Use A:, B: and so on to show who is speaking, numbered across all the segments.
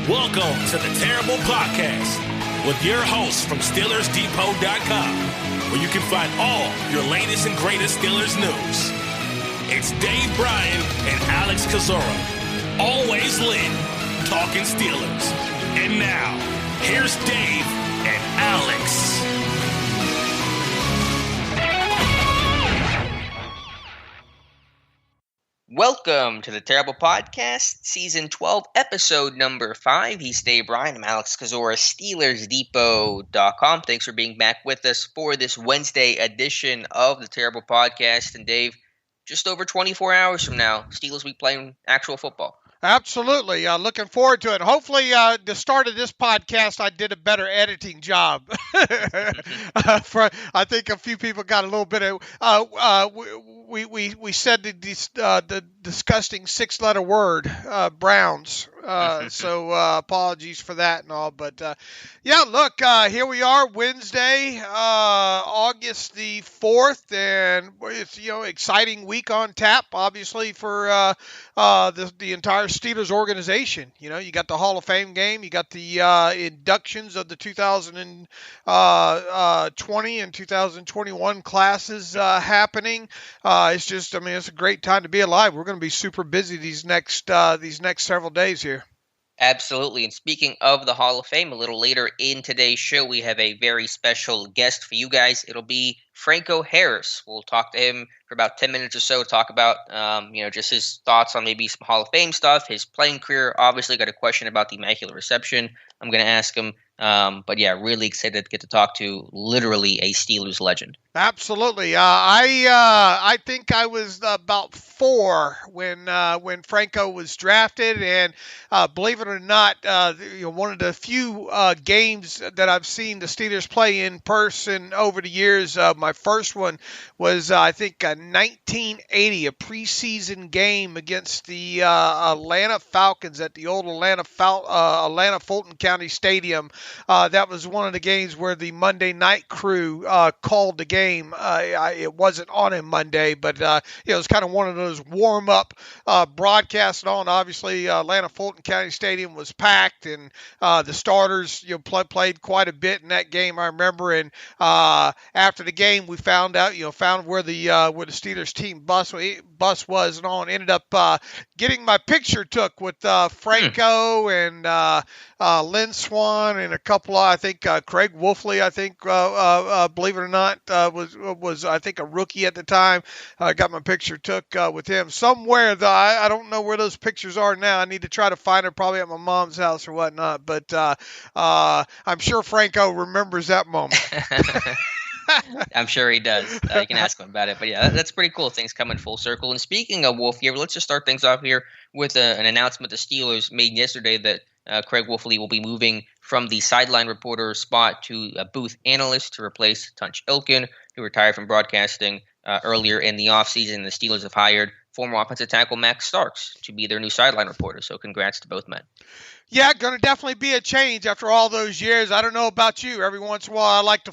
A: Welcome to the Terrible Podcast with your hosts from SteelersDepot.com, where you can find all your latest and greatest Steelers news. It's Dave Bryan and Alex Kozora, always lit, talking Steelers. And now, here's Dave and Alex.
B: Welcome to the Terrible Podcast, Season 12, Episode number 5. He's Dave Bryan. I'm Alex Kozora, SteelersDepot.com. Thanks for being back with us for this Wednesday edition of the Terrible Podcast. And Dave, just over 24 hours from now, Steelers will be playing actual football.
C: Absolutely. Looking forward to it. Hopefully, the start of this podcast, I did a better editing job. I think a few people got a little bit of. We said the disgusting 6-letter word, Browns. So apologies for that and all. But yeah, look, here we are, Wednesday, August the 4th, and it's exciting week on tap, obviously for the entire Steelers organization. You got the Hall of Fame game, you got the inductions of the 2020 and 2021 classes happening. It's a great time to be alive. We're going to be super busy these next several days here.
B: Absolutely. And speaking of the Hall of Fame, a little later in today's show, we have a very special guest for you guys. It'll be Franco Harris. We'll talk to him for about 10 minutes or so, talk about, just his thoughts on maybe some Hall of Fame stuff, his playing career. Obviously, got a question about the Immaculate Reception I'm going to ask him. But yeah, really excited to get to talk to literally a Steelers legend.
C: Absolutely. I think I was about 4 when Franco was drafted, and believe it or not, one of the few games that I've seen the Steelers play in person over the years. My first one was I think 1980, a preseason game against the Atlanta Falcons at the old Atlanta Fulton County Stadium. That was one of the games where the Monday night crew called the game. It wasn't on a Monday, but it was kind of one of those warm-up broadcasts and all. And obviously, Atlanta Fulton County Stadium was packed, and the starters played quite a bit in that game, I remember. And after the game, we found where the Steelers team bus was and all, and ended up getting my picture took with Franco and Lynn Swan and a couple of, I think Craig Wolfley, I think believe it or not, was I think a rookie at the time. I got my picture took with him somewhere. I don't know where those pictures are now. I need to try to find it, probably at my mom's house or whatnot. But I'm sure Franco remembers that moment.
B: I'm sure he does. You can ask him about it. But yeah, that's pretty cool. Things coming full circle. And speaking of Wolf here, let's just start things off here with an announcement the Steelers made yesterday that Craig Wolfley will be moving from the sideline reporter spot to a booth analyst to replace Tunch Ilkin, who retired from broadcasting earlier in the offseason. The Steelers have hired former offensive tackle Max Starks to be their new sideline reporter. So congrats to both men.
C: Yeah, going to definitely be a change after all those years. I don't know about you. Every once in a while, I like to,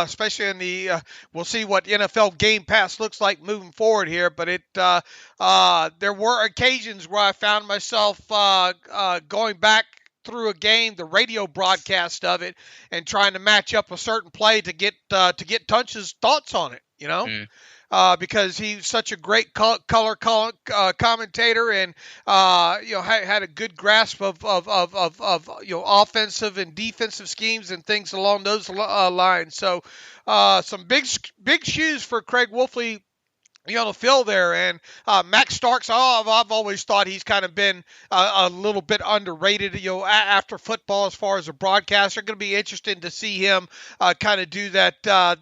C: especially in the, we'll see what NFL Game Pass looks like moving forward here. But there were occasions where I found myself going back through a game, the radio broadcast of it, and trying to match up a certain play to get Tunch's thoughts on it. Because he's such a great color commentator, and had a good grasp of offensive and defensive schemes and things along those lines. So some big shoes for Craig Wolfley, to fill there. And Max Starks, I've always thought he's kind of been a little bit underrated, after football as far as a broadcaster. Going to be interesting to see him kind of do that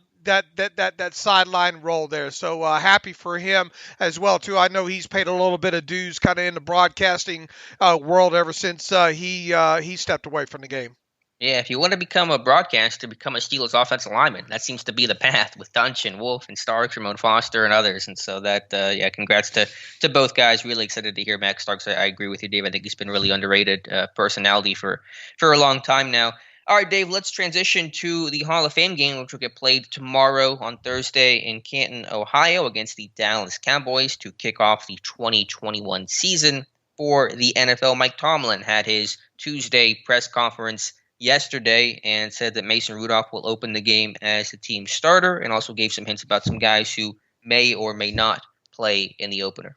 C: sideline role there. So happy for him as well too. I know he's paid a little bit of dues kind of in the broadcasting world ever since he stepped away from the game.
B: Yeah, if you want to become a broadcaster, become a Steelers offensive lineman. That seems to be the path with Tunch and Wolf and Starks, Ramon Foster, and others. And so that, congrats to both guys. Really excited to hear Max Starks. I agree with you, Dave. I think he's been really underrated personality for a long time now. All right, Dave, let's transition to the Hall of Fame game, which will get played tomorrow on Thursday in Canton, Ohio, against the Dallas Cowboys to kick off the 2021 season. for the NFL. Mike Tomlin had his Tuesday press conference yesterday and said that Mason Rudolph will open the game as the team starter, and also gave some hints about some guys who may or may not play in the opener.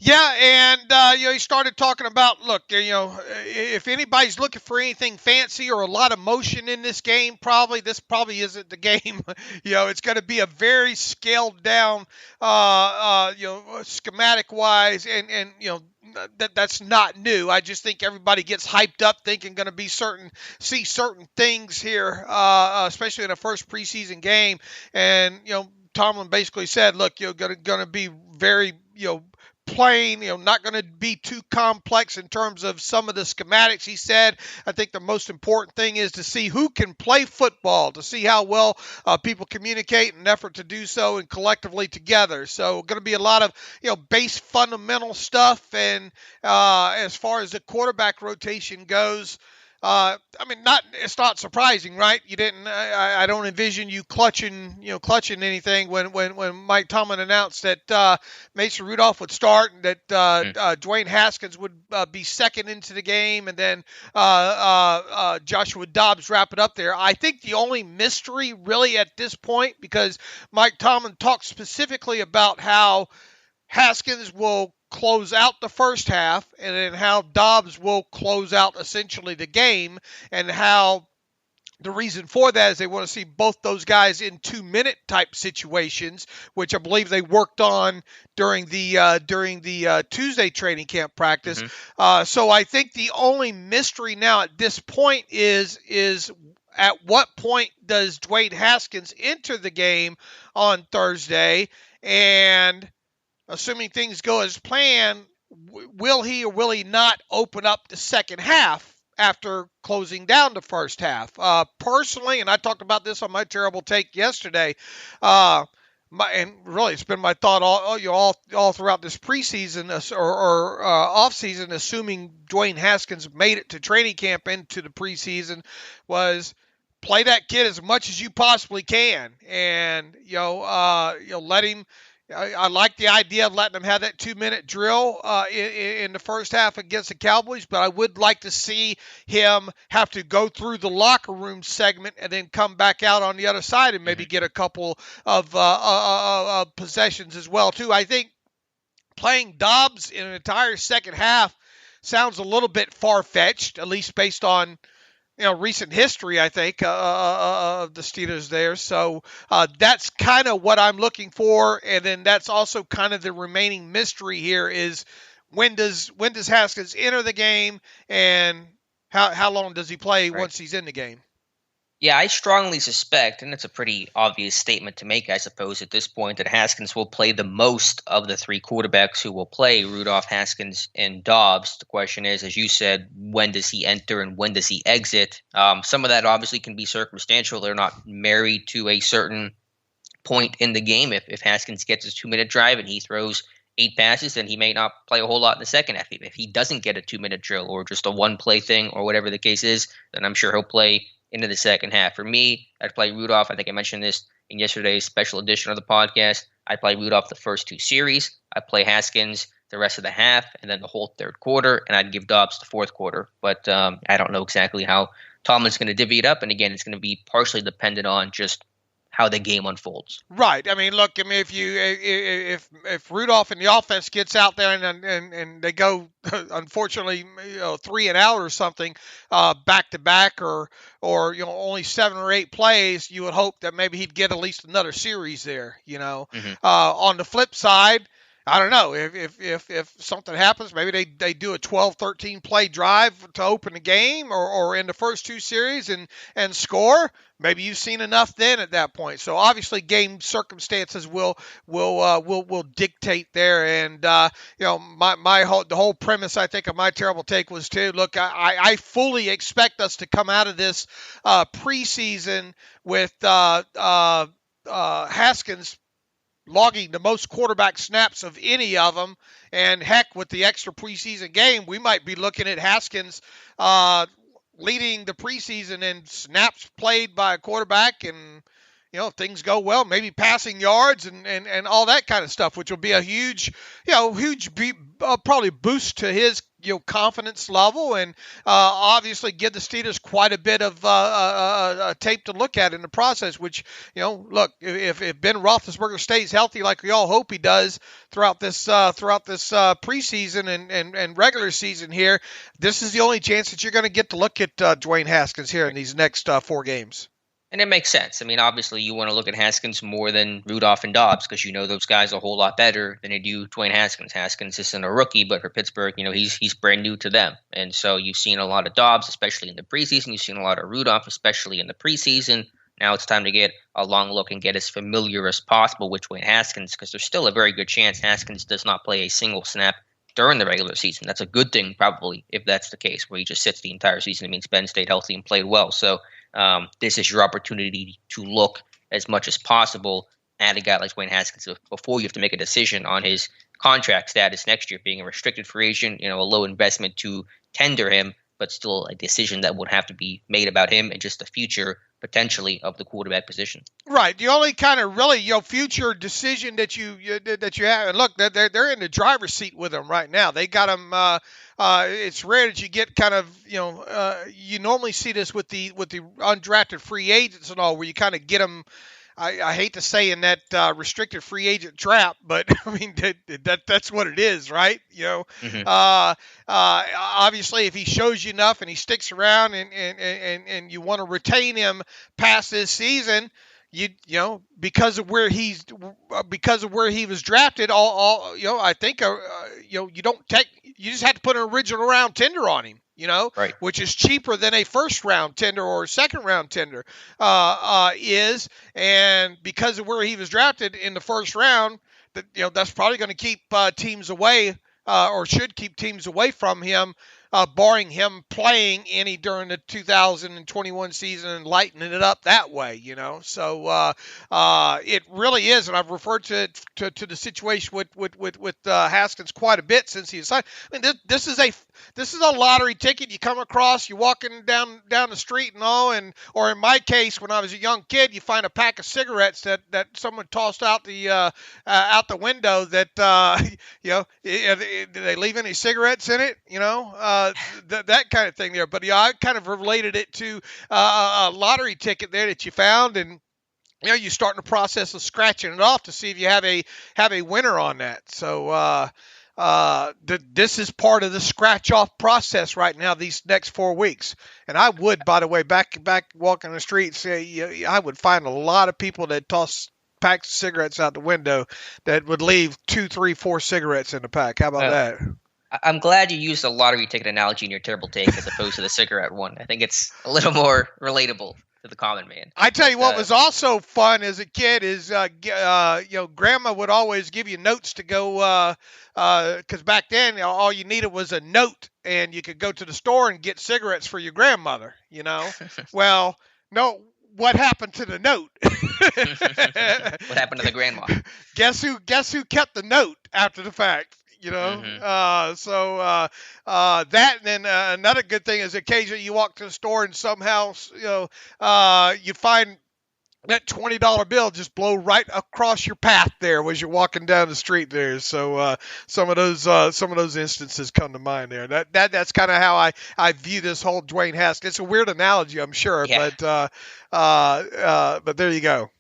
C: Yeah, and he started talking about, look, if anybody's looking for anything fancy or a lot of motion in this game, this probably isn't the game. It's going to be a very scaled down, schematic wise, and that's not new. I just think everybody gets hyped up thinking going to see certain things here, especially in a first preseason game. And Tomlin basically said, look, you're going to be very plain, not going to be too complex in terms of some of the schematics. He said, I think the most important thing is to see who can play football, to see how well people communicate in an effort to do so and collectively together. So going to be a lot of, base fundamental stuff. And as far as the quarterback rotation goes, it's not surprising, right? I don't envision you clutching anything when Mike Tomlin announced that Mason Rudolph would start and that Dwayne Haskins would be second into the game, and then Joshua Dobbs wrap it up there. I think the only mystery really at this point, because Mike Tomlin talked specifically about how Haskins will close out the first half, and then how Dobbs will close out essentially the game, and how the reason for that is they want to see both those guys in 2-minute type situations, which I believe they worked on during the Tuesday training camp practice. So I think the only mystery now at this point is at what point does Dwayne Haskins enter the game on Thursday, and assuming things go as planned, will he or will he not open up the second half after closing down the first half? Personally, and I talked about this on my terrible take yesterday, and really it's been my thought all throughout this preseason or offseason, assuming Dwayne Haskins made it to training camp into the preseason, was play that kid as much as you possibly can, and let him. I like the idea of letting them have that 2-minute drill in the first half against the Cowboys, but I would like to see him have to go through the locker room segment and then come back out on the other side and maybe get a couple of possessions as well, too. I think playing Dobbs in an entire second half sounds a little bit far-fetched, at least based on recent history, I think, of the Steelers there. So that's kind of what I'm looking for. And then that's also kind of the remaining mystery here is when does Haskins enter the game, and how long does he play once he's in the game?
B: Yeah, I strongly suspect, and it's a pretty obvious statement to make, I suppose, at this point, that Haskins will play the most of the three quarterbacks who will play, Rudolph, Haskins, and Dobbs. The question is, as you said, when does he enter and when does he exit? Some of that obviously can be circumstantial. They're not married to a certain point in the game. If Haskins gets his 2-minute drive and he throws 8 passes, then he may not play a whole lot in the second half. If he doesn't get a 2-minute drill or just a one-play thing or whatever the case is, then I'm sure he'll play into the second half. For me, I'd play Rudolph. I think I mentioned this in yesterday's special edition of the podcast. I'd play Rudolph the first 2 series. I'd play Haskins the rest of the half and then the whole third quarter, and I'd give Dobbs the fourth quarter. But I don't know exactly how Tomlin's going to divvy it up, and again, it's going to be partially dependent on just how the game unfolds.
C: Right. Look, if Rudolph and the offense gets out there and they go, unfortunately, 3 and out or something, back to back, or only 7 or 8 plays, you would hope that maybe he'd get at least another series there. On the flip side, I don't know if something happens, maybe they do a 12, 13 play drive to open the game or in the first 2 series and score. Maybe you've seen enough then at that point. So obviously game circumstances will dictate there. And the whole premise, I think, of my terrible take was to look, I fully expect us to come out of this preseason with Haskins logging the most quarterback snaps of any of them. And heck, with the extra preseason game, we might be looking at Haskins leading the preseason in snaps played by a quarterback, and if things go well, maybe passing yards and all that kind of stuff, which will be a huge probably boost to his confidence level, and obviously give the Steelers quite a bit of tape to look at in the process. Which, look, if Ben Roethlisberger stays healthy like we all hope he does throughout this preseason and regular season here, this is the only chance that you're going to get to look at Dwayne Haskins here in these next 4 games.
B: And it makes sense. I mean, obviously, you want to look at Haskins more than Rudolph and Dobbs because those guys a whole lot better than they do Dwayne Haskins. Haskins isn't a rookie, but for Pittsburgh, he's brand new to them. And so you've seen a lot of Dobbs, especially in the preseason. You've seen a lot of Rudolph, especially in the preseason. Now it's time to get a long look and get as familiar as possible with Dwayne Haskins because there's still a very good chance Haskins does not play a single snap during the regular season. That's a good thing, probably, if that's the case, where he just sits the entire season. It means Ben stayed healthy and played well. So this is your opportunity to look as much as possible at a guy like Dwayne Haskins before you have to make a decision on his contract status next year, being a restricted free agent, a low investment to tender him, but still a decision that would have to be made about him and just the future potentially of the quarterback position.
C: Right. The only kind of really future decision that you have, and look, they're in the driver's seat with him right now. They got him. It's rare that you get kind of you normally see this with the undrafted free agents and all, where you kind of get them. I hate to say in that restricted free agent trap, but I mean that's what it is, right? Obviously, if he shows you enough and he sticks around and you want to retain him past this season, because of where he was drafted, I think you just have to put an original round tender on him.
B: Right.
C: Which is cheaper than a first round tender or a second round tender is. And because of where he was drafted in the first round, that's probably going to keep teams away or should keep teams away from him, barring him playing any during the 2021 season and lightening it up that way, So it really is, and I've referred to the situation with Haskins quite a bit since he signed. I mean, this is a lottery ticket you come across. You're walking down the street and all, or in my case, when I was a young kid, you find a pack of cigarettes that someone tossed out the window. That did they leave any cigarettes in it? That kind of thing there. But I kind of related it to a lottery ticket there that you found, and you start in the process of scratching it off to see if you have a winner on that. So this is part of the scratch off process right now, these next 4 weeks. And I would, by the way, back walking the street, say I would find a lot of people that toss packs of cigarettes out the window that would leave 2, 3, 4 cigarettes in the pack. How about that?
B: I'm glad you used the lottery ticket analogy in your terrible take as opposed to the cigarette one. I think it's a little more relatable to the common man.
C: I tell you what was also fun as a kid is, Grandma would always give you notes to go, because back then all you needed was a note, and you could go to the store and get cigarettes for your grandmother. Well, no. What happened to the note?
B: What happened to the grandma?
C: Guess who kept the note after the fact?
B: Mm-hmm.
C: So that, and then another good thing is occasionally you walk to the store and somehow you find that $20 bill just blow right across your path there as you're walking down the street there. So some of those instances come to mind there. That's kind of how I view this whole Dwayne Haskins. It's a weird analogy, I'm sure,
B: yeah.
C: But there you go.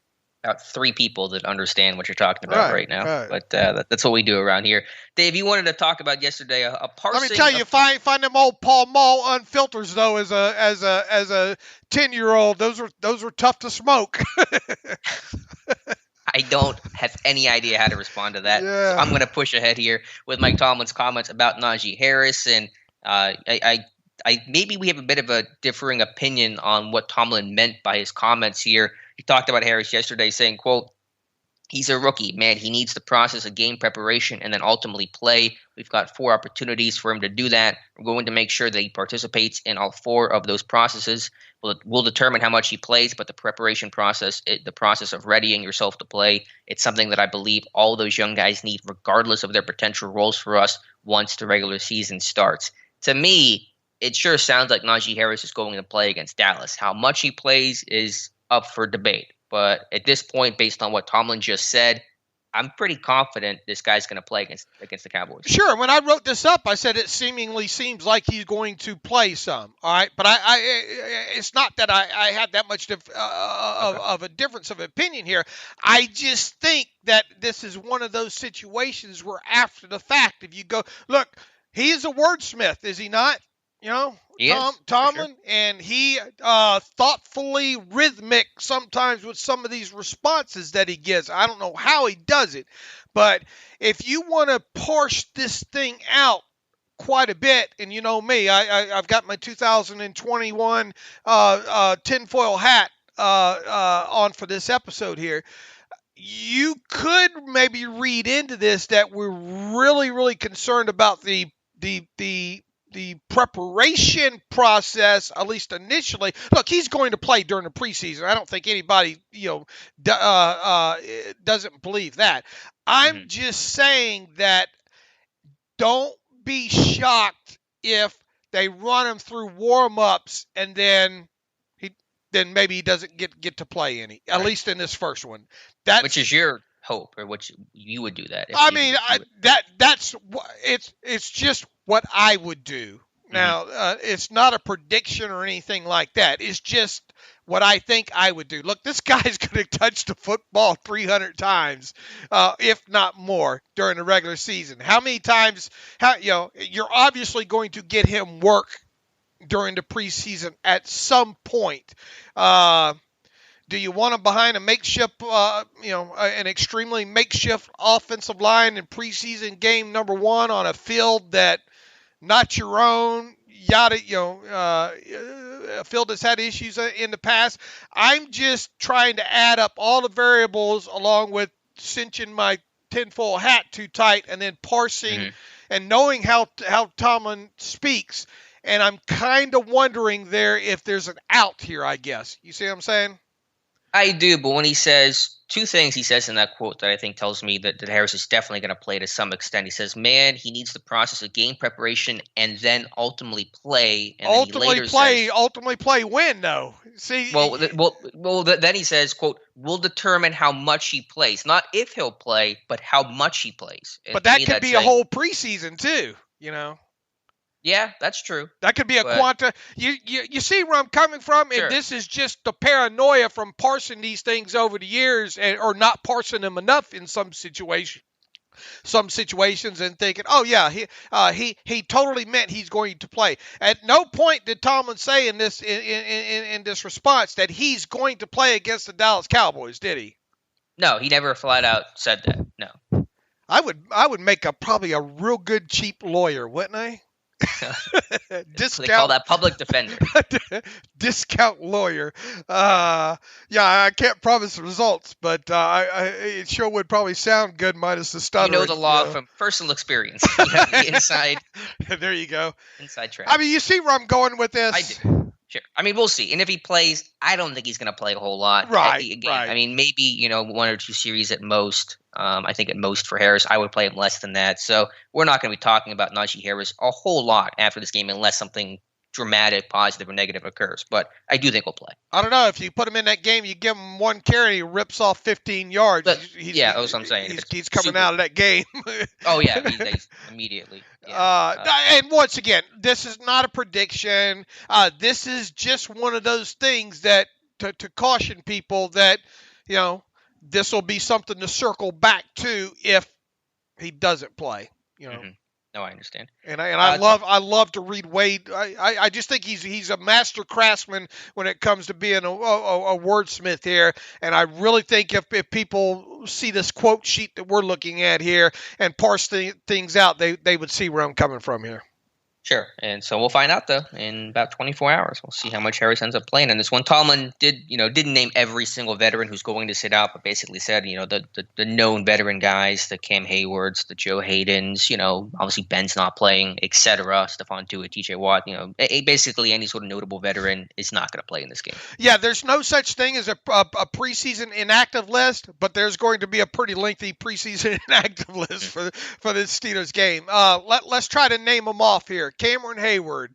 B: About 3 people that understand what you're talking about right now.
C: Right.
B: But that's what we do around here. Dave, you wanted to talk about yesterday a parsing.
C: Let me tell you, find them old Paul Mall unfilters though. As a 10-year-old, those are tough to smoke.
B: I don't have any idea how to respond to that.
C: Yeah.
B: So I'm going to push ahead here with Mike Tomlin's comments about Najee Harris, and I maybe we have a bit of a differing opinion on what Tomlin meant by his comments here. He talked about Harris yesterday saying, quote, "He's a rookie, man. He needs to process a game preparation and then ultimately play. We've got 4 opportunities for him to do that. We're going to make sure that he participates in all 4 of those processes. We'll determine how much he plays, but the preparation process, the process of readying yourself to play, it's something that I believe all those young guys need regardless of their potential roles for us once the regular season starts." To me, it sure sounds like Najee Harris is going to play against Dallas. How much he plays is up for debate. But at this point, based on what Tomlin just said, I'm pretty confident this guy's going to play against the Cowboys.
C: Sure. When I wrote this up, I said it seemingly seems like he's going to play some. All right, but it's not that I had that much of a difference of opinion here. I just think that this is one of those situations where after the fact, if you go look, he is a wordsmith, is he not? You know, Tomlin, sure. And he thoughtfully rhythmic sometimes with some of these responses that he gives. I don't know how he does it, but if you want to parse this thing out quite a bit, and you know me, I've got my 2021 tinfoil hat on for this episode here. You could maybe read into this that we're really, really concerned about the preparation process, at least initially. Look, he's going to play during the preseason. I don't think anybody, doesn't believe that. I'm just saying that don't be shocked if they run him through warm-ups and then maybe he doesn't get to play any, at least in this first one.
B: Which is your hope, or which you would do that.
C: It's just what I would do. Now, it's not a prediction or anything like that. It's just what I think I would do. Look, this guy's going to touch the football 300 times, if not more, during the regular season. How many times? You're obviously going to get him work during the preseason at some point. Do you want him behind a makeshift, an extremely makeshift offensive line in preseason game number 1 on a field that not your own, a field that's had issues in the past? I'm just trying to add up all the variables along with cinching my tinfoil hat too tight and then parsing and knowing how Tomlin speaks. And I'm kind of wondering there if there's an out here, I guess. You see what I'm saying?
B: I do, but when he says two things he says in that quote that I think tells me that Harris is definitely going to play to some extent. He says, he needs the process of game preparation and then ultimately play. And
C: ultimately play when, though? See,
B: then he says, quote, we'll determine how much he plays. Not if he'll play, but how much he plays.
C: But that could be a whole preseason, too,
B: Yeah, that's true.
C: That could be a quanta. You see where I'm coming from?
B: Sure.
C: And this is just the paranoia from parsing these things over the years or not parsing them enough in some situations and thinking, oh, yeah, he totally meant he's going to play. At no point did Tomlin say in this in this response that he's going to play against the Dallas Cowboys, did he?
B: No, he never flat out said that, no.
C: I would make probably a real good cheap lawyer, wouldn't I?
B: Discount. They call that public defender.
C: Discount lawyer. I can't promise results, but it sure would probably sound good minus the stuttering.
B: You know the law from personal experience. You have the inside.
C: There you go.
B: Inside track.
C: I mean, you see where I'm going with this?
B: I do. Sure. I mean, we'll see. And if he plays, I don't think he's going to play a whole lot.
C: Right.
B: I mean, maybe, 1 or 2 series at most. I think at most for Harris, I would play him less than that. So we're not going to be talking about Najee Harris a whole lot after this game unless something dramatic, positive, or negative occurs. But I do think we'll play.
C: I don't know. If you put him in that game, you give him one carry, he rips off 15 yards.
B: But, that's what I'm saying.
C: He's coming out of that game.
B: Oh, yeah. He's immediately.
C: Yeah. And once again, this is not a prediction. This is just one of those things that to caution people that, this will be something to circle back to if he doesn't play.
B: No, I understand.
C: And I love to read Wade. I just think he's a master craftsman when it comes to being a wordsmith here. And I really think if people see this quote sheet that we're looking at here and parse things out, they would see where I'm coming from here.
B: Sure. And so we'll find out, though, in about 24 hours. We'll see how much Harris ends up playing in this one. Tomlin didn't name every single veteran who's going to sit out, but basically said, the known veteran guys, the Cam Haywards, the Joe Haydens, obviously Ben's not playing, etc. Stephon Tuitt, TJ Watt, basically any sort of notable veteran is not going to play in this game.
C: Yeah, there's no such thing as a preseason inactive list, but there's going to be a pretty lengthy preseason inactive list for this Steelers game. Let's try to name them off here. Cameron Hayward,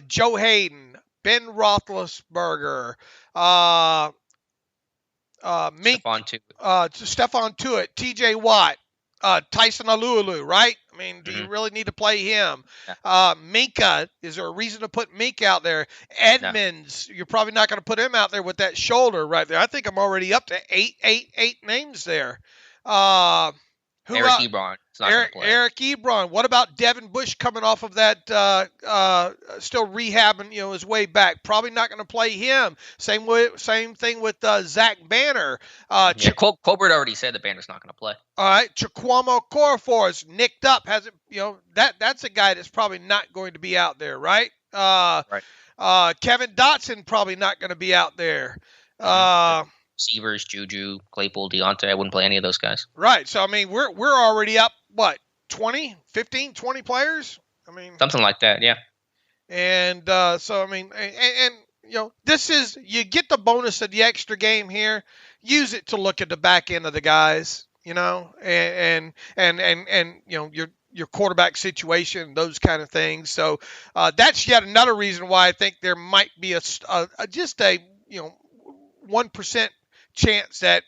C: Joe Hayden, Ben Roethlisberger, Mink,
B: Stephon Tuitt.
C: Stephon Tuitt, T.J. Watt, Tyson Alualu, right? I mean, do you really need to play him?
B: Yeah.
C: Minka, is there a reason to put Mink out there?
B: No.
C: Edmonds, you're probably not going to put him out there with that shoulder right there. I think I'm already up to eight names there.
B: Eric Ebron is not going to play.
C: Eric Ebron. What about Devin Bush coming off of that, still rehabbing, his way back? Probably not going to play him. Same thing with Zach Banner.
B: Colbert already said that Banner's not going to play.
C: All right, Chikwamo Okorafor is nicked up. Hasn't that's a guy that's probably not going to be out there, right?
B: Right.
C: Kevin Dotson probably not going to be out there.
B: Receivers, Juju, Claypool, Deontay. I wouldn't play any of those guys.
C: Right. So, I mean, we're already up, 20 players? I mean,
B: something like that, yeah.
C: And so, I mean, and this is, you get the bonus of the extra game here. Use it to look at the back end of the guys, and your quarterback situation, those kind of things. So that's yet another reason why I think there might be just a 1% chance that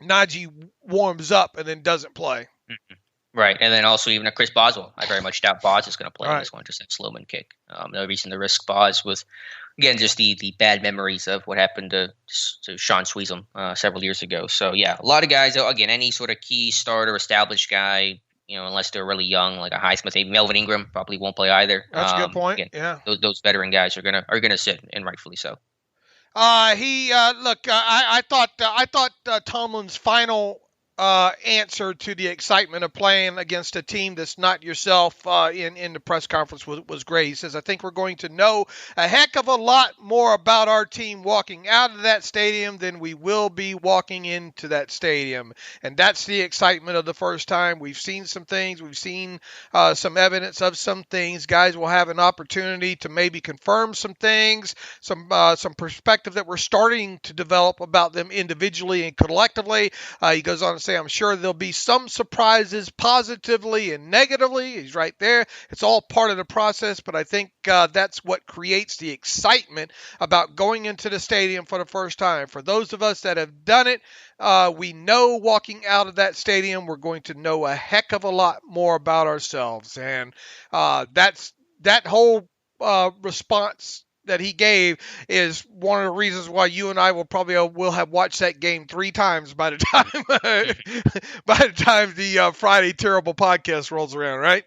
C: Najee warms up and then doesn't play.
B: Mm-hmm. Right, and then also even a Chris Boswell. I very much doubt Boz is going to play in this one. Just have Sloman kick. No reason to risk Boz with, again, just the bad memories of what happened to Sean Sweezum several years ago. So yeah, a lot of guys. Again, any sort of key starter, established guy, unless they're really young, like a Highsmith, maybe Melvin Ingram probably won't play either.
C: That's a good point.
B: Again,
C: yeah,
B: those veteran guys are gonna sit, and rightfully so.
C: I thought Tomlin's final answer to the excitement of playing against a team that's not yourself in the press conference was great. He says, I think we're going to know a heck of a lot more about our team walking out of that stadium than we will be walking into that stadium. And that's the excitement of the first time. We've seen some things. We've seen some evidence of some things. Guys will have an opportunity to maybe confirm some things, some perspective that we're starting to develop about them individually and collectively. He goes on to say, I'm sure there'll be some surprises positively and negatively. He's right there. It's all part of the process, but I think that's what creates the excitement about going into the stadium for the first time. For those of us that have done it, we know walking out of that stadium, we're going to know a heck of a lot more about ourselves. And that whole response that he gave is one of the reasons why you and I will have watched that game 3 times by the time the Friday Terrible podcast rolls around, right?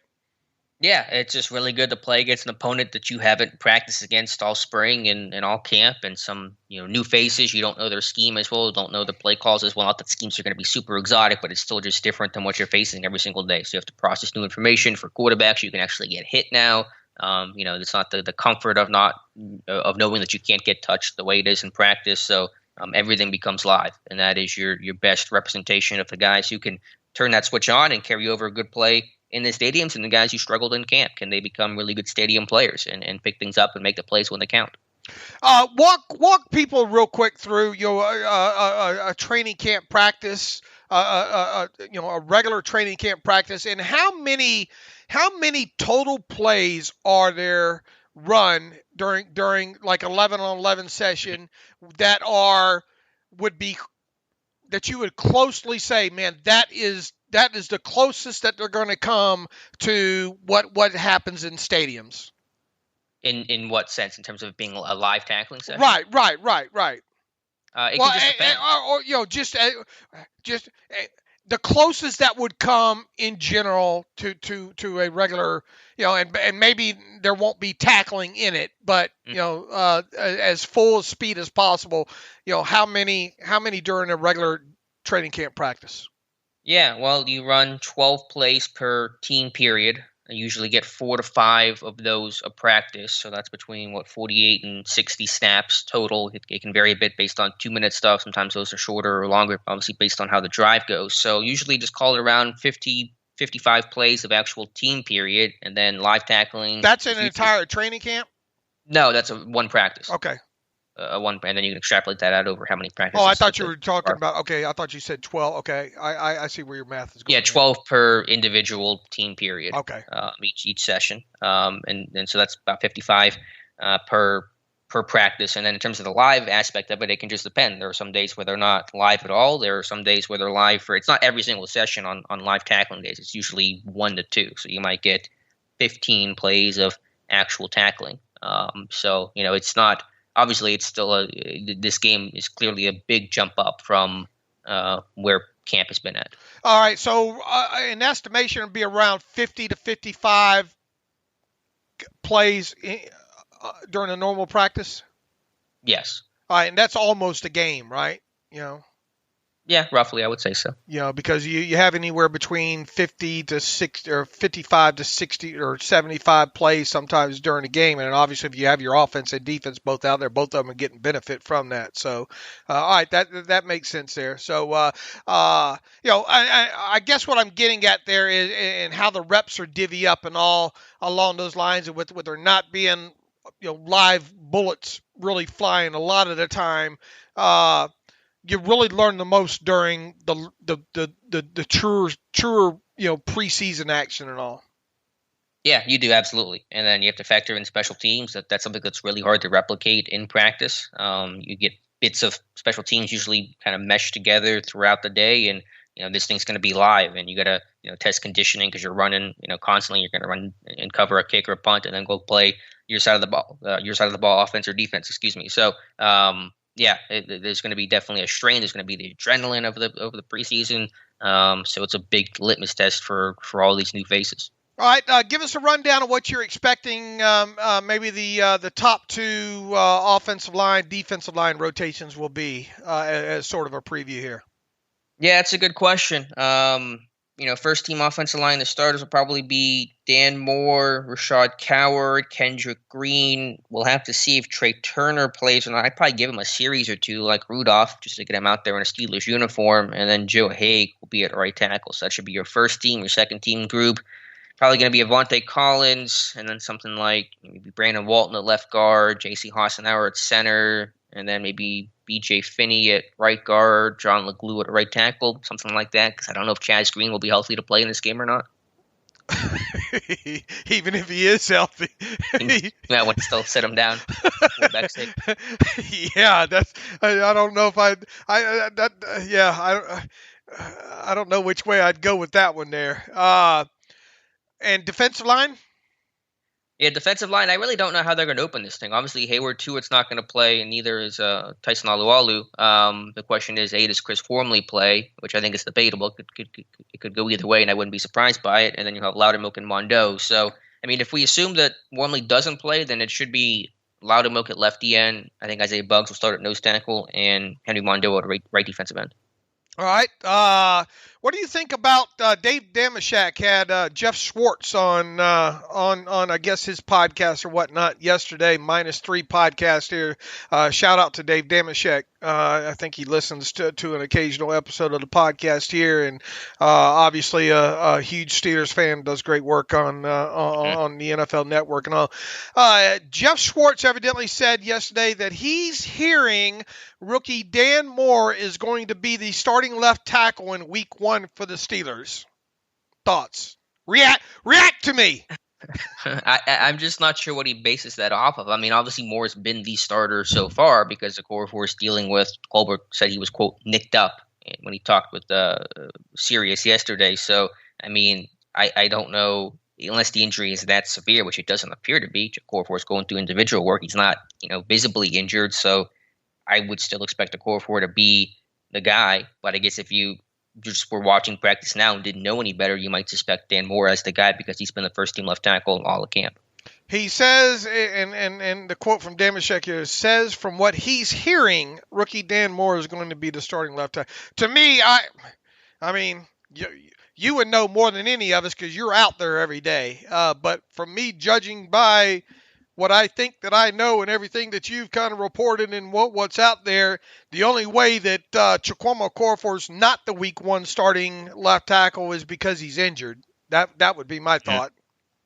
B: Yeah, it's just really good to play against an opponent that you haven't practiced against all spring and all camp, and some new faces. You don't know their scheme as well, don't know the play calls as well. Not that schemes are going to be super exotic, but it's still just different than what you're facing every single day. So you have to process new information. For quarterbacks, you can actually get hit now. It's not the comfort of knowing that you can't get touched the way it is in practice. So everything becomes live, and that is your best representation of the guys who can turn that switch on and carry over a good play in the stadiums, and the guys who struggled in camp. Can they become really good stadium players and pick things up and make the plays when they count?
C: Walk people real quick through a training camp practice, a regular training camp practice, and how many total plays are there run during like 11-on-11 session that you would closely say, man, that is the closest that they're going to come to what happens in stadiums.
B: In what sense? In terms of being a live tackling session?
C: Right.
B: It can just depend.
C: Just the closest that would come in general to a regular, and maybe there won't be tackling in it, but as full speed as possible. How many during a regular training camp practice?
B: Yeah, well, you run 12 plays per team period. I usually get 4 to 5 of those a practice, so that's between 48 and 60 snaps total. It can vary a bit based on 2-minute stuff. Sometimes those are shorter or longer, obviously based on how the drive goes. So usually just call it around 50, 55 plays of actual team period, and then live tackling.
C: That's an entire training camp?
B: No, that's one practice.
C: Okay.
B: And then you can extrapolate that out over how many practices.
C: Oh, I thought you were talking about. Okay, I thought you said 12. Okay, I see where your math is going.
B: Yeah, 12 per individual team period.
C: Okay.
B: Each session, and so that's about 55 per per practice. And then in terms of the live aspect of it, it can just depend. There are some days where they're not live at all. There are some days where they're live it's not every single session on live tackling days. It's usually 1 to 2. So you might get 15 plays of actual tackling. So, it's not, obviously it's still this game is clearly a big jump up from where camp has been at.
C: All right. So in estimation, it'll be around 50 to 55 plays during a normal practice?
B: Yes.
C: All right, and that's almost a game, right?
B: Yeah, roughly, I would say so.
C: Because you have anywhere between 50 to 60 or 55 to 60 or 75 plays sometimes during a game, and obviously if you have your offense and defense both out there, both of them are getting benefit from that. So, all right, that makes sense there. So, I guess what I'm getting at there is and how the reps are divvy up and all along those lines, and with there not being live bullets really flying a lot of the time. You really learn the most during the truer preseason action and all.
B: Yeah, you do, absolutely. And then you have to factor in special teams. That's something that's really hard to replicate in practice. You get bits of special teams usually kind of meshed together throughout the day, and this thing's going to be live, and you got to test conditioning because you're running constantly. You're going to run and cover a kick or a punt, and then go play your side of the ball, offense or defense. Excuse me. So. There's going to be definitely a strain. There's going to be the adrenaline of the preseason. So it's a big litmus test for all these new faces.
C: All right, give us a rundown of what you're expecting. Maybe the top two offensive line, defensive line rotations will be as sort of a preview here.
B: Yeah, it's a good question. First team offensive line, the starters will probably be Dan Moore, Rashad Coward, Kendrick Green. We'll have to see if Trey Turner plays or not. I'd probably give him a series or two like Rudolph just to get him out there in a Steelers uniform. And then Joe Haig will be at right tackle. So that should be your first team, your second team group. Probably going to be Avonte Collins, and then something like maybe Brandon Walton at left guard, J.C. Hassenauer at center, and then maybe B.J. Finney at right guard, John LeGlue at right tackle, something like that, because I don't know if Chaz Green will be healthy to play in this game or not.
C: Even if he is healthy.
B: I would still sit him down.
C: Yeah, I don't know if I don't know which way I'd go with that one there. And defensive line?
B: Yeah, defensive line, I really don't know how they're going to open this thing. Obviously, Hayward Tuitt's not going to play, and neither is Tyson Alualu. The question is, does Chris Formley play, which I think is debatable. It could go either way, and I wouldn't be surprised by it. And then you have Loudermilk and Mondo. So, if we assume that Formley doesn't play, then it should be Loudermilk at lefty end. I think Isaiah Buggs will start at nose tackle, and Henry Mondo at right defensive end.
C: All right. What do you think about Dave Damashek had Jeff Schwartz on I guess his podcast or whatnot yesterday, -3 podcast here. Shout out to Dave Damashek. I think he listens to an occasional episode of the podcast here, and obviously a huge Steelers fan, does great work on the NFL Network and all. Jeff Schwartz evidently said yesterday that he's hearing rookie Dan Moore is going to be the starting left tackle in Week 1 for the Steelers. Thoughts? React to me.
B: I'm just not sure what he bases that off of. Obviously Moore's been the starter so far because the core force dealing with Colbert said he was, quote, nicked up when he talked with Sirius yesterday. So, I don't know, unless the injury is that severe, which it doesn't appear to be. Core force going through individual work. He's not, visibly injured. So I would still expect the core force to be the guy. But I guess if you just were watching practice now and didn't know any better, you might suspect Dan Moore as the guy because he's been the first team left tackle in all of camp.
C: He says, and the quote from Damashek here says, from what he's hearing, rookie Dan Moore is going to be the starting left tackle. To me, you would know more than any of us because you're out there every day. But from me, judging by what I think that I know and everything that you've kind of reported and what's out there, the only way that Chukwuma Okorafor's not the Week 1 starting left tackle is because he's injured. That would be my thought.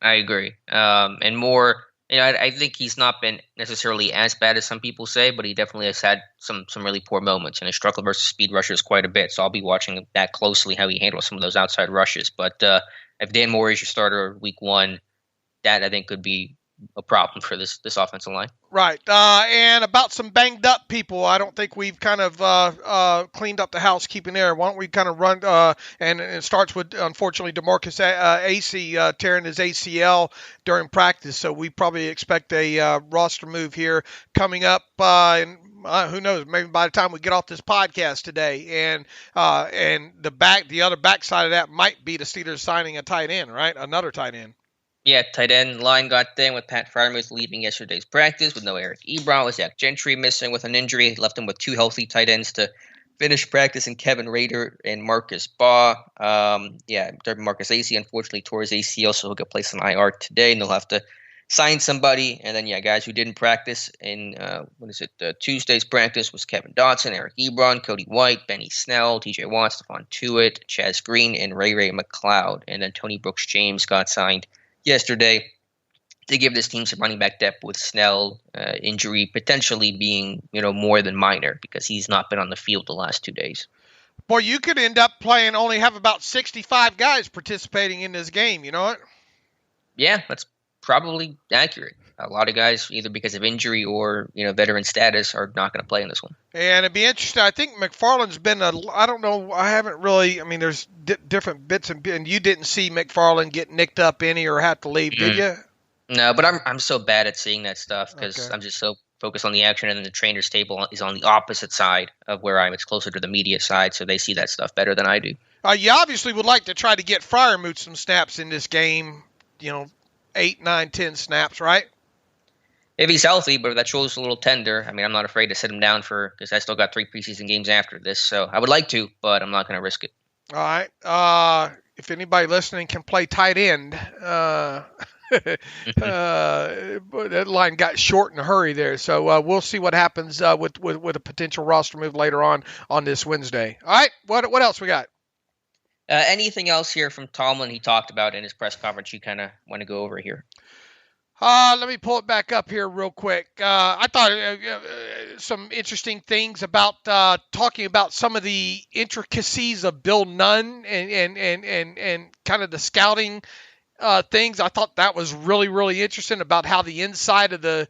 B: I agree. And Moore, I think he's not been necessarily as bad as some people say, but he definitely has had some really poor moments and has struggled versus speed rushers quite a bit. So I'll be watching that closely, how he handles some of those outside rushes. But if Dan Moore is your starter Week 1, that I think could be a problem for this offensive line.
C: Right. And about some banged up people, I don't think we've kind of cleaned up the housekeeping there. Why don't we kind of run, and it starts with, unfortunately, DeMarcus AC tearing his ACL during practice. So we probably expect a roster move here coming up. And who knows, maybe by the time we get off this podcast today. And the other backside of that might be the Steelers signing a tight end, right? Another tight end.
B: Yeah, tight end line got thin with Pat Freiermuth leaving yesterday's practice with no Eric Ebron, with Zach Gentry missing with an injury. Left him with two healthy tight ends to finish practice, and Kevin Rader and Marcus Baugh. Marcus AC unfortunately tore his ACL, so he'll get placed on IR today, and they'll have to sign somebody. And then, guys who didn't practice in, Tuesday's practice was Kevin Dotson, Eric Ebron, Cody White, Benny Snell, TJ Watt, Stephon Tuitt, Chaz Green, and Ray McLeod. And then Tony Brooks-James got signed yesterday to give this team some running back depth, with Snell injury potentially being more than minor because he's not been on the field the last 2 days.
C: Boy, you could end up only have about 65 guys participating in this game, you know what?
B: Yeah, that's probably accurate. A lot of guys, either because of injury or veteran status, are not going to play in this one.
C: And it'd be interesting. I think McFarland's been I don't know. I haven't really. I mean, there's different bits and you didn't see McFarland get nicked up any or have to leave, did you?
B: No, but I'm so bad at seeing that stuff because I'm just so focused on the action, and then the trainer's table is on the opposite side of where I am. It's closer to the media side, so they see that stuff better than I do.
C: You obviously would like to try to get Freiermuth some snaps in this game. 8, 9, 10 snaps, right?
B: If he's healthy, but if that shoulder's a little tender, I mean, I'm not afraid to sit him down because I still got 3 preseason games after this. So I would like to, but I'm not going to risk it.
C: All right. If anybody listening can play tight end, that line got short in a hurry there. So we'll see what happens with a potential roster move later on this Wednesday. All right. What else we got?
B: Anything else here from Tomlin he talked about in his press conference you kind of want to go over here?
C: Let me pull it back up here real quick. I thought some interesting things about talking about some of the intricacies of Bill Nunn and kind of the scouting things. I thought that was really, really interesting about how the inside of the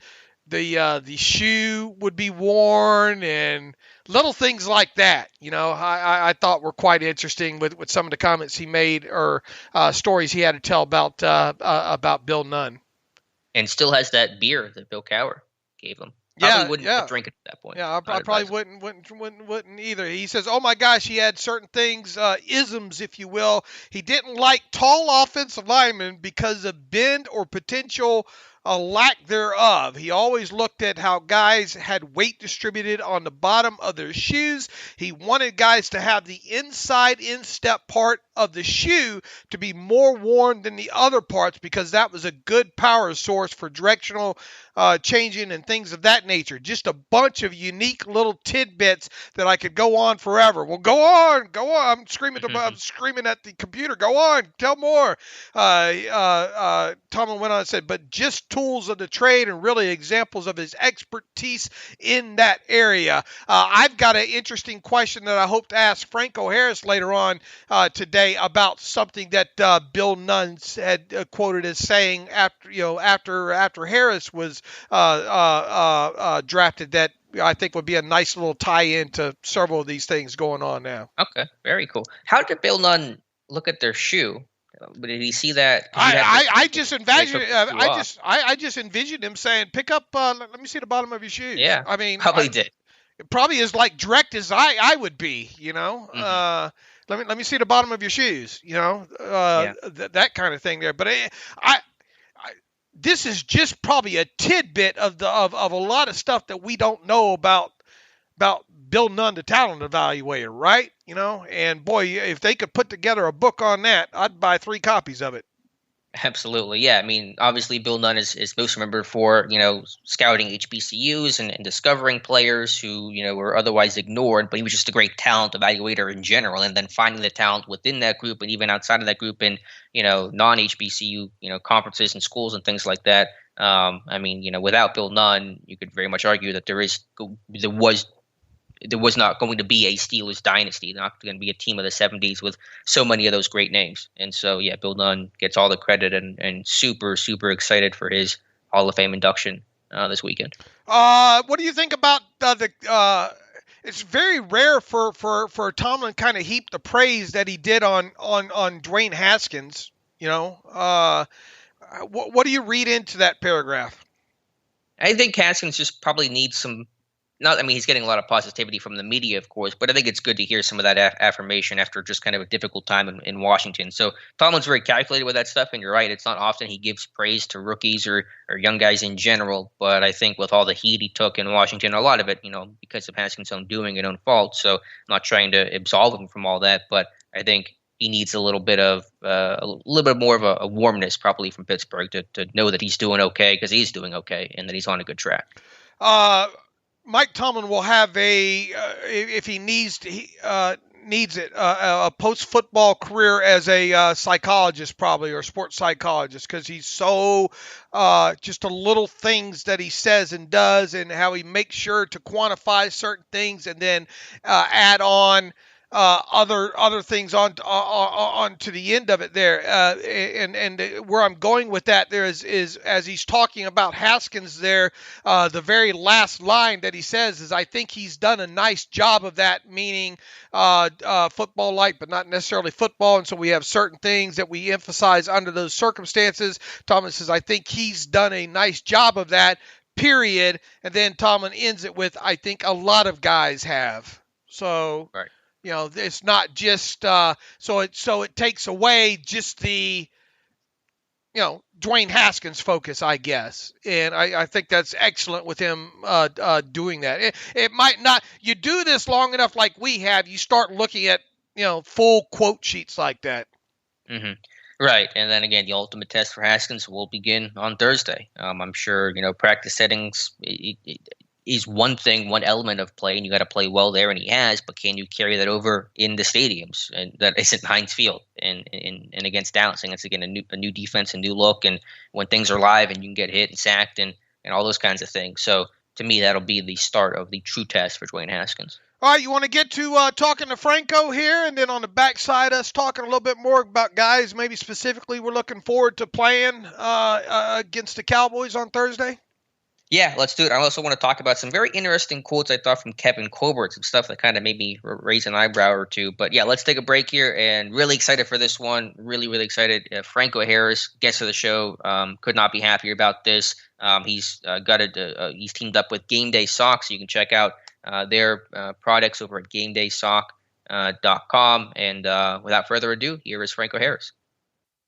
C: shoe would be worn and little things like that. I thought were quite interesting with some of the comments he made or stories he had to tell about Bill Nunn.
B: And still has that beer that Bill Cowher gave him. Probably wouldn't drink it at that point.
C: Yeah, I probably wouldn't either. He says, "Oh my gosh, he had certain things, isms, if you will. He didn't like tall offensive linemen because of bend or potential a lack thereof. He always looked at how guys had weight distributed on the bottom of their shoes. He wanted guys to have the inside instep part of the shoe to be more worn than the other parts because that was a good power source for directional changing and things of that nature. Just a bunch of unique little tidbits that I could go on forever. Well, go on. I'm screaming at the computer. Go on, tell more. Tomlin went on and said, but just tools of the trade and really examples of his expertise in that area. I've got an interesting question that I hope to ask Franco Harris later on today about something that Bill Nunn had quoted as saying after Harris was drafted, that I think would be a nice little tie-in to several of these things going on now.
B: Okay, very cool. How did Bill Nunn look at their shoe? Did he see that?
C: I just envisioned. I just envisioned him saying, "Pick up. Let me see the bottom of your shoes."
B: Yeah,
C: I mean,
B: probably did.
C: It probably is like direct as I would be. Mm-hmm. Let me see the bottom of your shoes. That kind of thing there. But this is just probably a tidbit of a lot of stuff that we don't know about Bill Nunn, the talent evaluator, right? And boy, if they could put together a book on that, I'd buy 3 copies of it.
B: Absolutely. Yeah. I mean, obviously Bill Nunn is most remembered for, scouting HBCUs and discovering players who, were otherwise ignored, but he was just a great talent evaluator in general. And then finding the talent within that group and even outside of that group in, non-HBCU, conferences and schools and things like that. Without Bill Nunn, you could very much argue that there was not going to be a Steelers dynasty. They're not going to be a team of the 70s with so many of those great names. And so, yeah, Bill Nunn gets all the credit and super, super excited for his Hall of Fame induction this weekend.
C: What do you think about it's very rare for Tomlin kind of heap the praise that he did on Dwayne Haskins. What do you read into that paragraph?
B: I think Haskins just probably needs some. He's getting a lot of positivity from the media, of course, but I think it's good to hear some of that affirmation after just kind of a difficult time in Washington. So Tomlin's very calculated with that stuff, and you're right. It's not often he gives praise to rookies or young guys in general, but I think with all the heat he took in Washington, a lot of it, because of Haskins' own doing and own fault. So I'm not trying to absolve him from all that, but I think he needs a little bit more of a warmness probably from Pittsburgh to know that he's doing okay, because he's doing okay and that he's on a good track.
C: Mike Tomlin will have if he needs it, a post-football career as a psychologist probably, or sports psychologist, because he's so just the little things that he says and does, and how he makes sure to quantify certain things and then add on other things on to the end of it there, and where I'm going with that there is as he's talking about Haskins there, the very last line that he says is, I think he's done a nice job of that, meaning football like, but not necessarily football, and so we have certain things that we emphasize under those circumstances. Thomas says, I think he's done a nice job of that, period, and then Tomlin ends it with, I think a lot of guys have. So
B: right.
C: It's not just so it takes away just the Dwayne Haskins focus, I guess, and I think that's excellent with him doing that. It might not. You do this long enough, like we have, you start looking at full quote sheets like that.
B: Mm-hmm. Right, and then again, the ultimate test for Haskins will begin on Thursday. I'm sure practice settings is one thing, one element of play, and you got to play well there, and he has. But can you carry that over in the stadiums? And that isn't Heinz Field, and against Dallas, and it's again a new defense, a new look, and when things are live and you can get hit and sacked and all those kinds of things. So to me, that'll be the start of the true test for Dwayne Haskins.
C: All right, you want to get to talking to Franco here, and then on the backside, us talking a little bit more about guys maybe specifically we're looking forward to playing against the Cowboys on Thursday?
B: Yeah, let's do it. I also want to talk about some very interesting quotes I thought from Kevin Colbert, some stuff that kind of made me raise an eyebrow or two. But yeah, let's take a break here, and really excited for this one. Really, really excited. Franco Harris, guest of the show, could not be happier about this. He's he's teamed up with Game Day Socks, so you can check out their products over at GameDaySock.com. And without further ado, here is Franco Harris.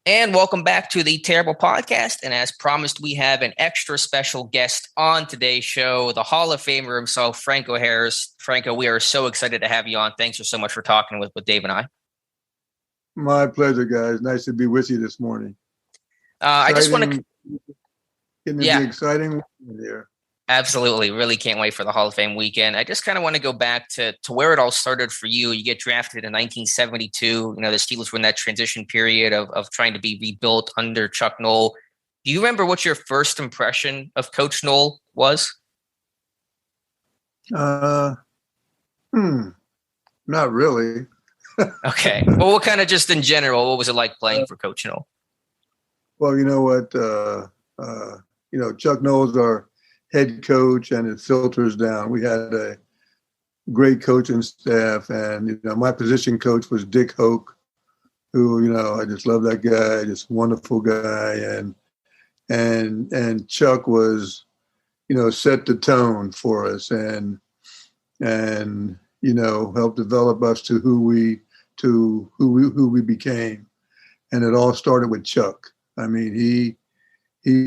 B: And welcome back to the Terrible Podcast. And as promised, we have an extra special guest on today's show, the Hall of Famer himself, Franco Harris. Franco, we are so excited to have you on. Thanks so much for talking with Dave and I.
D: My pleasure, guys. Nice to be with you this morning.
B: I just want to...
D: Getting to be exciting here.
B: Absolutely. Really can't wait for the Hall of Fame weekend. I just kind of want to go back to where it all started for you. You get drafted in 1972. The Steelers were in that transition period of trying to be rebuilt under Chuck Noll. Do you remember what your first impression of Coach Noll was?
D: Not really.
B: Okay. Well, what kind of just in general, what was it like playing for Coach Noll?
D: Well, you know what? Chuck Noll's our head coach, and it filters down. We had a great coaching staff, and my position coach was Dick Hoke, who I just love that guy, just wonderful guy, and Chuck was set the tone for us and helped develop us to who we became, and it all started with Chuck. I mean, he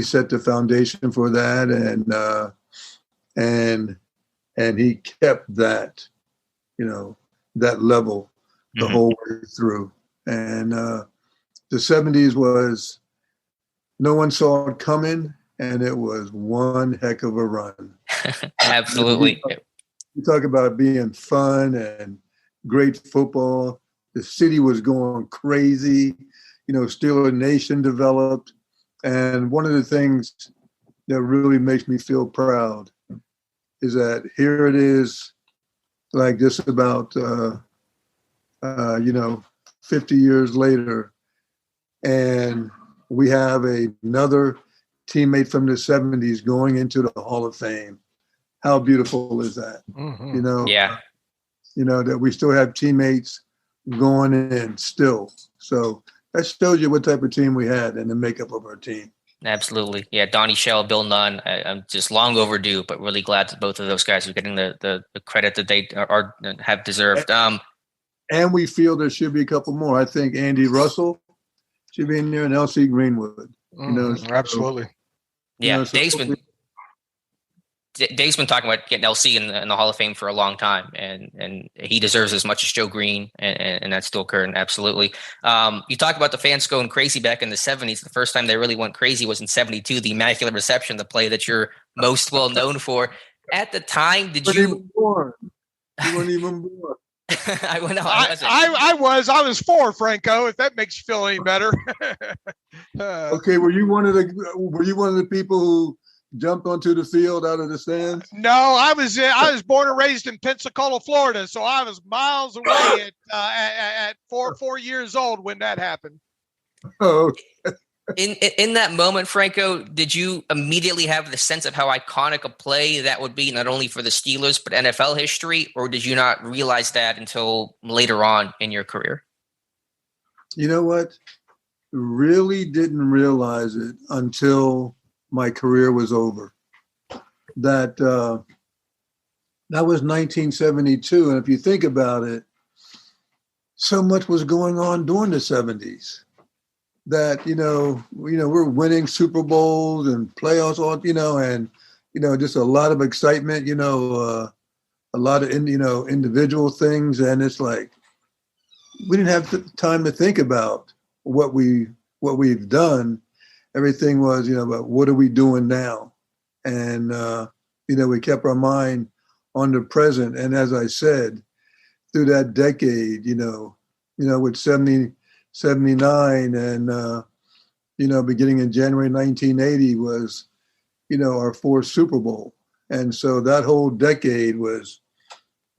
D: set the foundation for that, and he kept that, that level the whole way through. And the 70s was, no one saw it coming, and it was one heck of a run.
B: Absolutely.
D: You talk about being fun and great football. The city was going crazy. Steeler Nation developed. And one of the things that really makes me feel proud is that here it is, like just about, 50 years later, and we have another teammate from the 70s going into the Hall of Fame. How beautiful is that?
C: Mm-hmm.
D: You know,
B: Yeah.
D: That we still have teammates going in still. So that shows you what type of team we had and the makeup of our team.
B: Absolutely. Yeah. Donnie Shell, Bill Nunn. I'm just long overdue, but really glad that both of those guys are getting the credit that they have deserved.
D: And we feel there should be a couple more. I think Andy Russell should be in there and L.C. Greenwood.
C: Absolutely.
B: Yeah.
D: So
B: Dave's been talking about getting LC in the Hall of Fame for a long time, and he deserves as much as Joe Green, and that's still current. Absolutely. You talk about the fans going crazy back in the 70s. The first time they really went crazy was in 72, the Immaculate Reception, the play that you're most well known for. At the time, did you?
D: You weren't even born.
C: I was 4, Franco, if that makes you feel any better.
D: Okay, were you one of the people who jumped onto the field out of the stands?
C: No, I was born and raised in Pensacola, Florida, so I was miles away at 4 years old when that happened.
D: Oh, okay.
B: In that moment, Franco, did you immediately have the sense of how iconic a play that would be, not only for the Steelers but NFL history, or did you not realize that until later on in your career?
D: You know what? Really didn't realize it until my career was over. That was 1972, and if you think about it, so much was going on during the 70s. That we're winning Super Bowls and playoffs, and just a lot of excitement. A lot of individual things, and it's like we didn't have time to think about what we've done. Everything was about what are we doing now, and we kept our mind on the present. And as I said, through that decade, with 70. 79 and beginning in January 1980 was our 4th Super Bowl, and so that whole decade was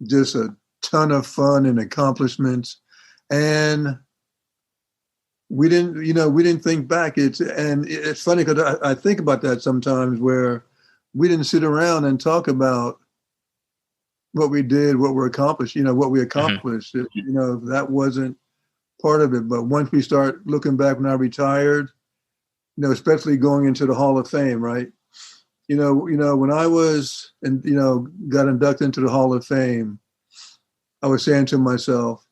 D: just a ton of fun and accomplishments, and we didn't think back. It's funny because I think about that sometimes, where we didn't sit around and talk about what we did, what we accomplished. Mm-hmm. That wasn't part of it. But once we start looking back when I retired, especially going into the Hall of Fame, right? When I was got inducted into the Hall of Fame, I was saying to myself,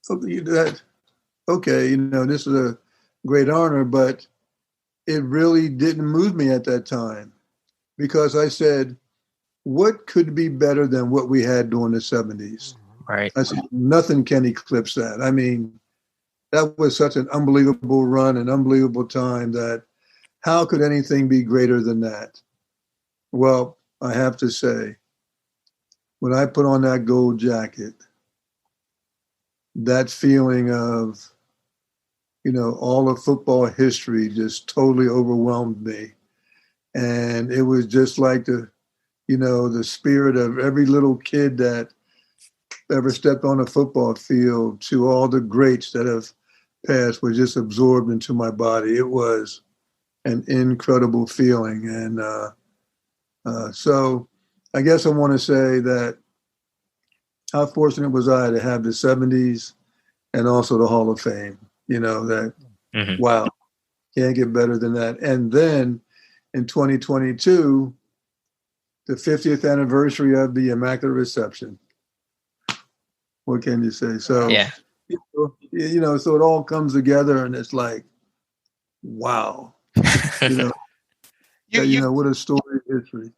D: this is a great honor, but it really didn't move me at that time, because I said, what could be better than what we had during the 70s?
B: Right.
D: I said, nothing can eclipse that. I mean, that was such an unbelievable run, an unbelievable time, that how could anything be greater than that? Well, I have to say, when I put on that gold jacket, that feeling of, all of football history just totally overwhelmed me. And it was just like the spirit of every little kid that ever stepped on a football field to all the greats that have passed was just absorbed into my body. It was an incredible feeling. And so I guess I want to say that how fortunate was I to have the 70s and also the Hall of Fame,
B: mm-hmm.
D: Wow, can't get better than that. And then in 2022, the 50th anniversary of the Immaculate Reception. What can you say? So,
B: yeah.
D: So it all comes together, and it's like, wow. What a story of history.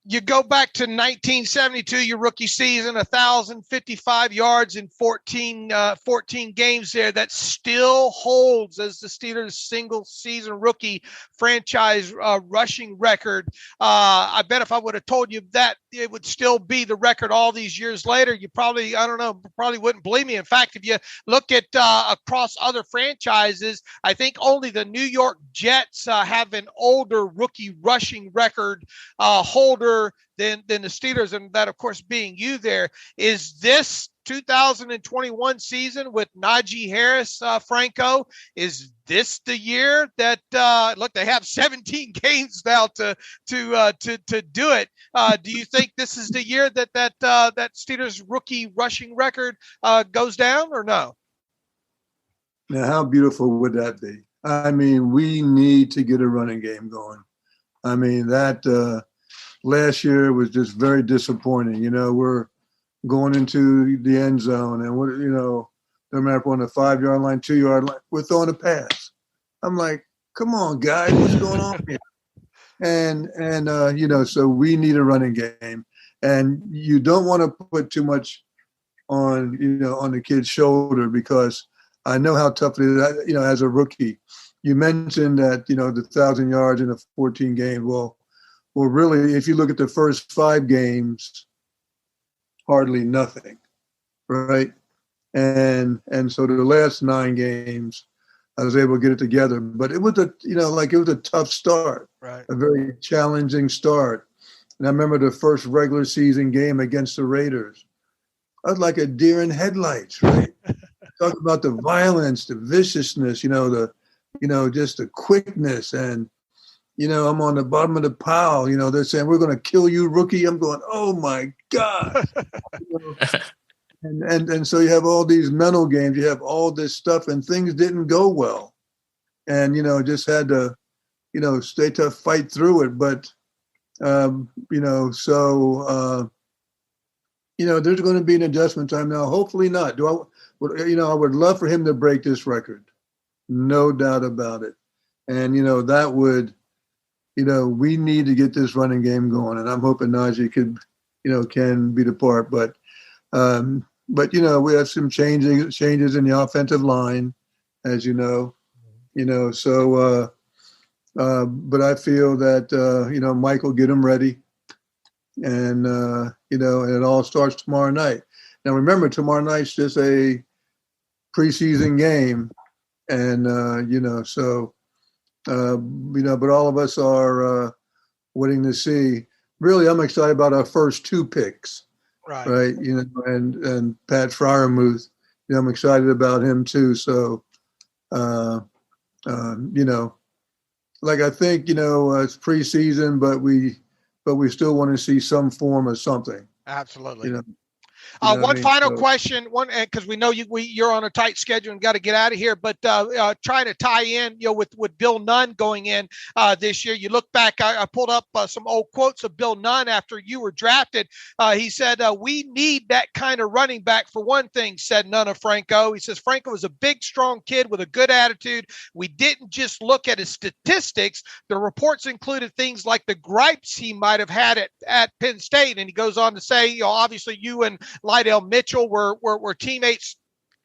C: You go back to 1972, your rookie season, 1,055 yards in 14 games there. That still holds as the Steelers' single-season rookie franchise rushing record. I bet if I would have told you that it would still be the record all these years later, you probably wouldn't believe me. In fact, if you look at across other franchises, I think only the New York Jets have an older rookie rushing record holder than the Steelers, and that, of course, being you there. Is this 2021 season with Najee Harris, Franco, is this the year that look, they have 17 games now to do it? Do you think this is the year that Steelers rookie rushing record goes down, or no?
D: Now, how beautiful would that be? I mean, we need to get a running game going. I mean, that last year was just very disappointing. You know, we're going into the end zone, and no matter on the 5-yard line, 2-yard line, we're throwing a pass. I'm like, come on, guys, what's going on here? And so we need a running game, and you don't want to put too much on the kid's shoulder, because I know how tough it is. As a rookie, you mentioned that the 1,000 yards in a 14 game. Well, really, if you look at the first 5 games, hardly nothing, right? And so the last 9 games, I was able to get it together. But it was it was a tough start,
C: right? A
D: very challenging start. And I remember the first regular season game against the Raiders. I was like a deer in headlights, right? Talk about the violence, the viciousness, just the quickness. And, I'm on the bottom of the pile, they're saying, we're going to kill you, rookie. I'm going, oh my God. And so you have all these mental games, you have all this stuff, and things didn't go well. And, just had to, stay tough, fight through it. But, there's going to be an adjustment time now. Hopefully not. I would love for him to break this record. No doubt about it. And, that would, we need to get this running game going. And I'm hoping Najee can be the part. But we have some changes in the offensive line, as you know. But I feel that, Mike will get him ready. And, and it all starts tomorrow night. Now, remember, tomorrow night's just a preseason game. And, but all of us are waiting to see. Really, I'm excited about our first 2 picks. Right. And Pat Freiermuth, I'm excited about him too. So, I think, it's preseason, but we still want to see some form of something.
C: Absolutely. One final question, because we know you're on a tight schedule and got to get out of here, but trying to tie in, with Bill Nunn going in this year. You look back, I pulled up some old quotes of Bill Nunn after you were drafted. He said, we need that kind of running back for one thing, said Nunn of Franco. He says, Franco was a big, strong kid with a good attitude. We didn't just look at his statistics. The reports included things like the gripes he might have had at Penn State. And he goes on to say, obviously you and Lydell Mitchell were teammates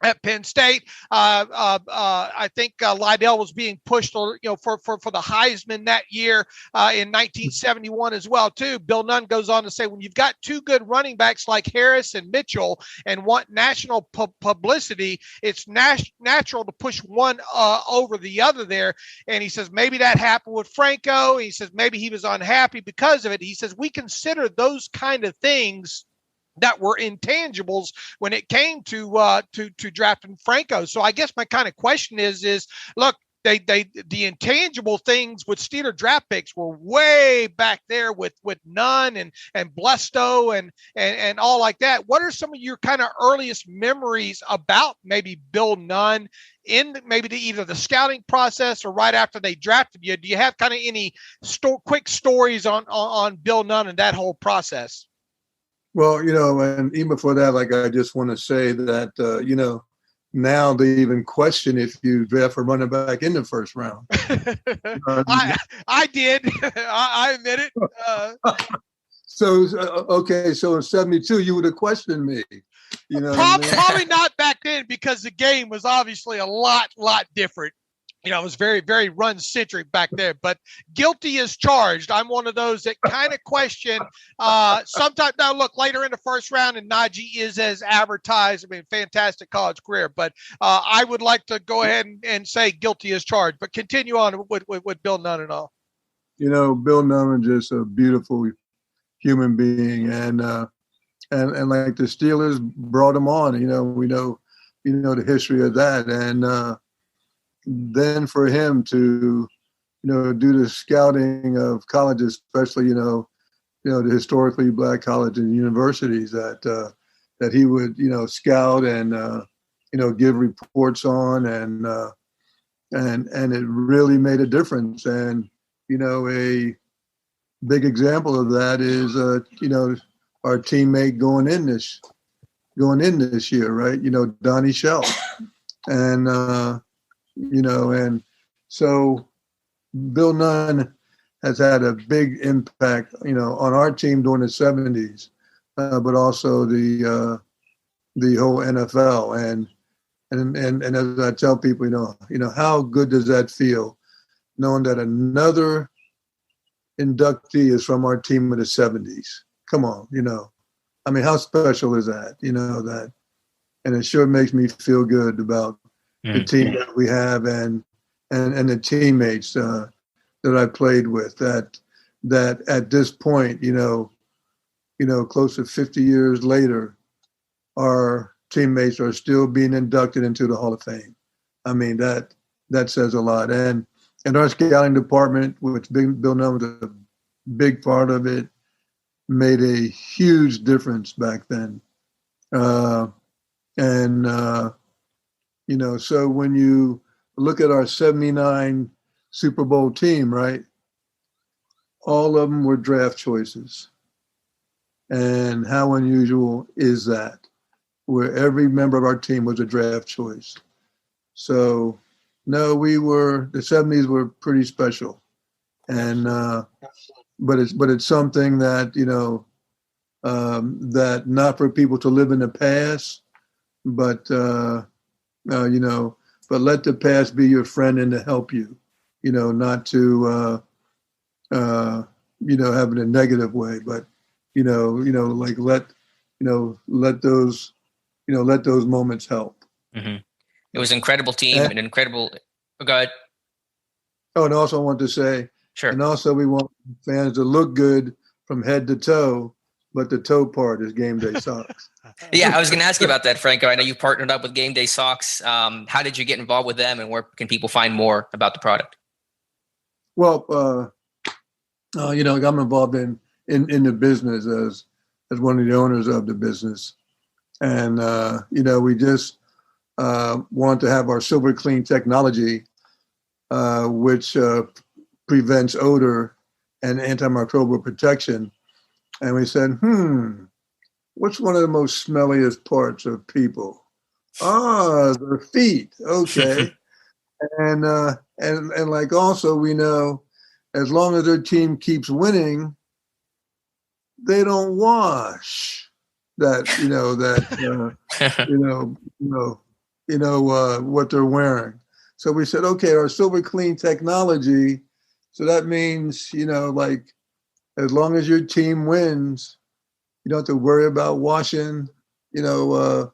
C: at Penn State. I think Lydell was being pushed, for the Heisman that year in 1971 as well, too. Bill Nunn goes on to say, when you've got 2 good running backs like Harris and Mitchell and want national publicity, it's natural to push one over the other there. And he says, maybe that happened with Franco. He says, maybe he was unhappy because of it. He says, we consider those kind of things that were intangibles when it came to drafting Franco. So I guess my kind of question is look, the intangible things with Steeler draft picks were way back there with Nunn and Blustow and all like that. What are some of your kind of earliest memories about maybe Bill Nunn in maybe either the scouting process or right after they drafted you? Do you have kind of any quick stories on Bill Nunn and that whole process?
D: Well, and even before that, I just want to say that, now they even question if you draft a running back in the first round.
C: I did. I admit it.
D: So in 72, you would have questioned me.
C: Probably not back then, because the game was obviously a lot different. It was very, very run-centric back there, but guilty as charged. I'm one of those that kind of question sometimes. Now, look, later in the first round, and Najee is as advertised. I mean, fantastic college career, but I would like to go ahead and say guilty as charged, but continue on with Bill Nunn and all.
D: Bill Nunn is just a beautiful human being, and like the Steelers brought him on. We know the history of that, and then for him to do the scouting of colleges, especially the historically black colleges and universities that he would scout and give reports on, and it really made a difference. And a big example of that is our teammate going in this year, right? Donnie Shell, and and so Bill Nunn has had a big impact, on our team during the '70s, but also the whole NFL. And as I tell people, how good does that feel, knowing that another inductee is from our team of the '70s? Come on, I mean, how special is that? That, and it sure makes me feel good about the team that we have and the teammates that I played with. That at this point, close to 50 years later, our teammates are still being inducted into the Hall of Fame. I mean, that says a lot. And our scouting department, which Bill Nunn was a big part of it, made a huge difference back then. So when you look at our '79 Super Bowl team, right, all of them were draft choices. And how unusual is that, where every member of our team was a draft choice? So, no, the '70s were pretty special. And, but it's something that, that not for people to live in the past, but, but let the past be your friend and to help you, not to, have it in a negative way, but, like let those moments help.
B: Mm-hmm. It was an incredible team, an incredible. Oh, go ahead.
D: Oh, and also I want to say,
B: sure.
D: And also we want fans to look good from head to toe, but the toe part is Game Day Socks.
B: Yeah, I was going to ask you about that, Franco. I know you partnered up with Game Day Socks. How did you get involved with them, and where can people find more about the product?
D: Well, I'm involved in the business as one of the owners of the business. And, we just want to have our Silver Clean technology, which prevents odor and antimicrobial protection. And we said, what's one of the most smelliest parts of people? Their feet. Okay. and like also we know, as long as their team keeps winning, they don't wash what they're wearing. So we said, okay, our Silver Clean technology. So that means, like, as long as your team wins, you don't have to worry about washing the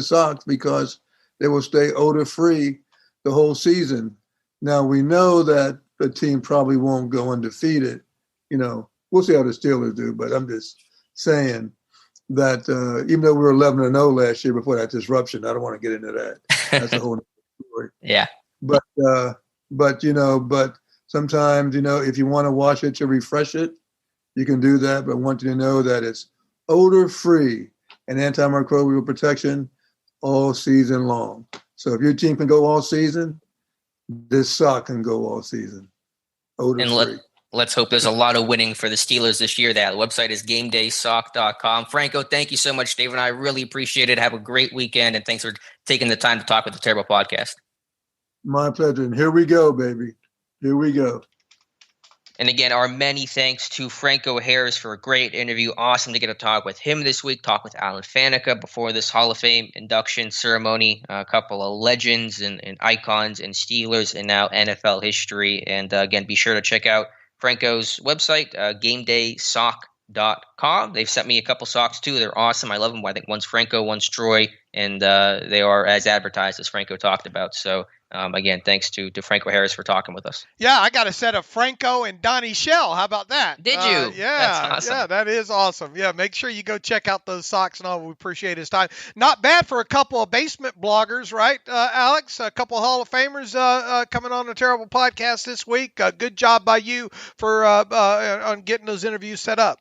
D: socks, because they will stay odor free the whole season. Now we know that the team probably won't go undefeated. We'll see how the Steelers do, but I'm just saying that even though we were 11-0 last year before that disruption, I don't want to get into that. That's a whole other story.
B: Yeah.
D: But sometimes, if you want to wash it to refresh it, you can do that. But I want you to know that it's odor-free and antimicrobial protection all season long. So if your team can go all season, this sock can go all season. Odor-free.
B: Let's hope there's a lot of winning for the Steelers this year. That website is GameDaySock.com. Franco, thank you so much. Dave and I really appreciate it. Have a great weekend, and thanks for taking the time to talk with the Terrible Podcast.
D: My pleasure. And here we go, baby. Here we go.
B: And again, our many thanks to Franco Harris for a great interview. Awesome to get to talk with him this week, talk with Alan Faneca before this Hall of Fame induction ceremony. A couple of legends and icons in Steelers and now NFL history. And again, be sure to check out Franco's website, GameDaySock.com. They've sent me a couple socks too. They're awesome. I love them. I think one's Franco, one's Troy, and they are as advertised, as Franco talked about. So again, thanks to Franco Harris for talking with us.
C: Yeah, I got a set of Franco and Donnie Shell. How about that?
B: Did you?
C: Yeah,
B: that's awesome.
C: Yeah, that is awesome. Yeah, make sure you go check out those socks and all. We appreciate his time. Not bad for a couple of basement bloggers, right, Alex? A couple of Hall of Famers coming on the Terrible Podcast this week. Good job by you for on getting those interviews set up.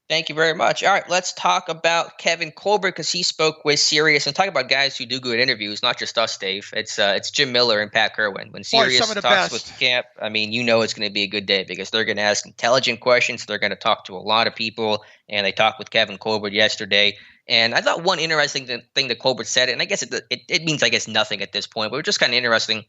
B: Thank you very much. All right, let's talk about Kevin Colbert because he spoke with Sirius and talk about guys who do good interviews, not just us, Dave. It's Jim Miller and Pat Kerwin. When Sirius talks with Camp, I mean, you know it's going to be a good day because they're going to ask intelligent questions. They're going to talk to a lot of people, and they talked with Kevin Colbert yesterday. And I thought one interesting thing that Colbert said, and I guess it means, I guess, nothing at this point, but it was just kind of interesting.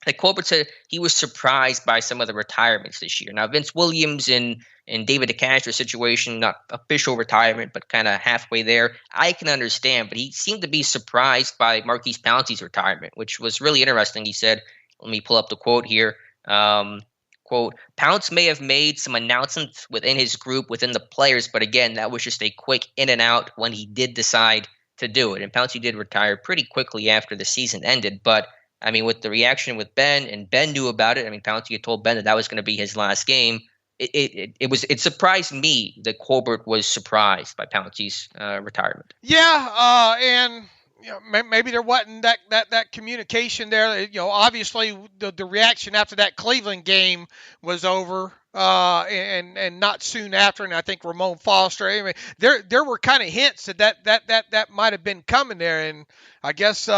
B: Like Colbert said, he was surprised by some of the retirements this year. Now, Vince Williams and David DeCastro's situation, not official retirement, but kind of halfway there, I can understand. But he seemed to be surprised by Marquise Pouncey's retirement, which was really interesting. He said, let me pull up the quote here. Quote, Pounce may have made some announcements within his group, within the players, but again, that was just a quick in and out when he did decide to do it. And Pouncey did retire pretty quickly after the season ended, but I mean, with the reaction with Ben, and Ben knew about it. I mean, Pouncey had told Ben that was going to be his last game. It surprised me that Colbert was surprised by Pouncey's retirement.
C: Yeah, and you know, maybe there wasn't that communication there. You know, obviously the reaction after that Cleveland game was over. And not soon after, and I think Ramon Foster. I mean, there were kind of hints that might have been coming there, and I guess.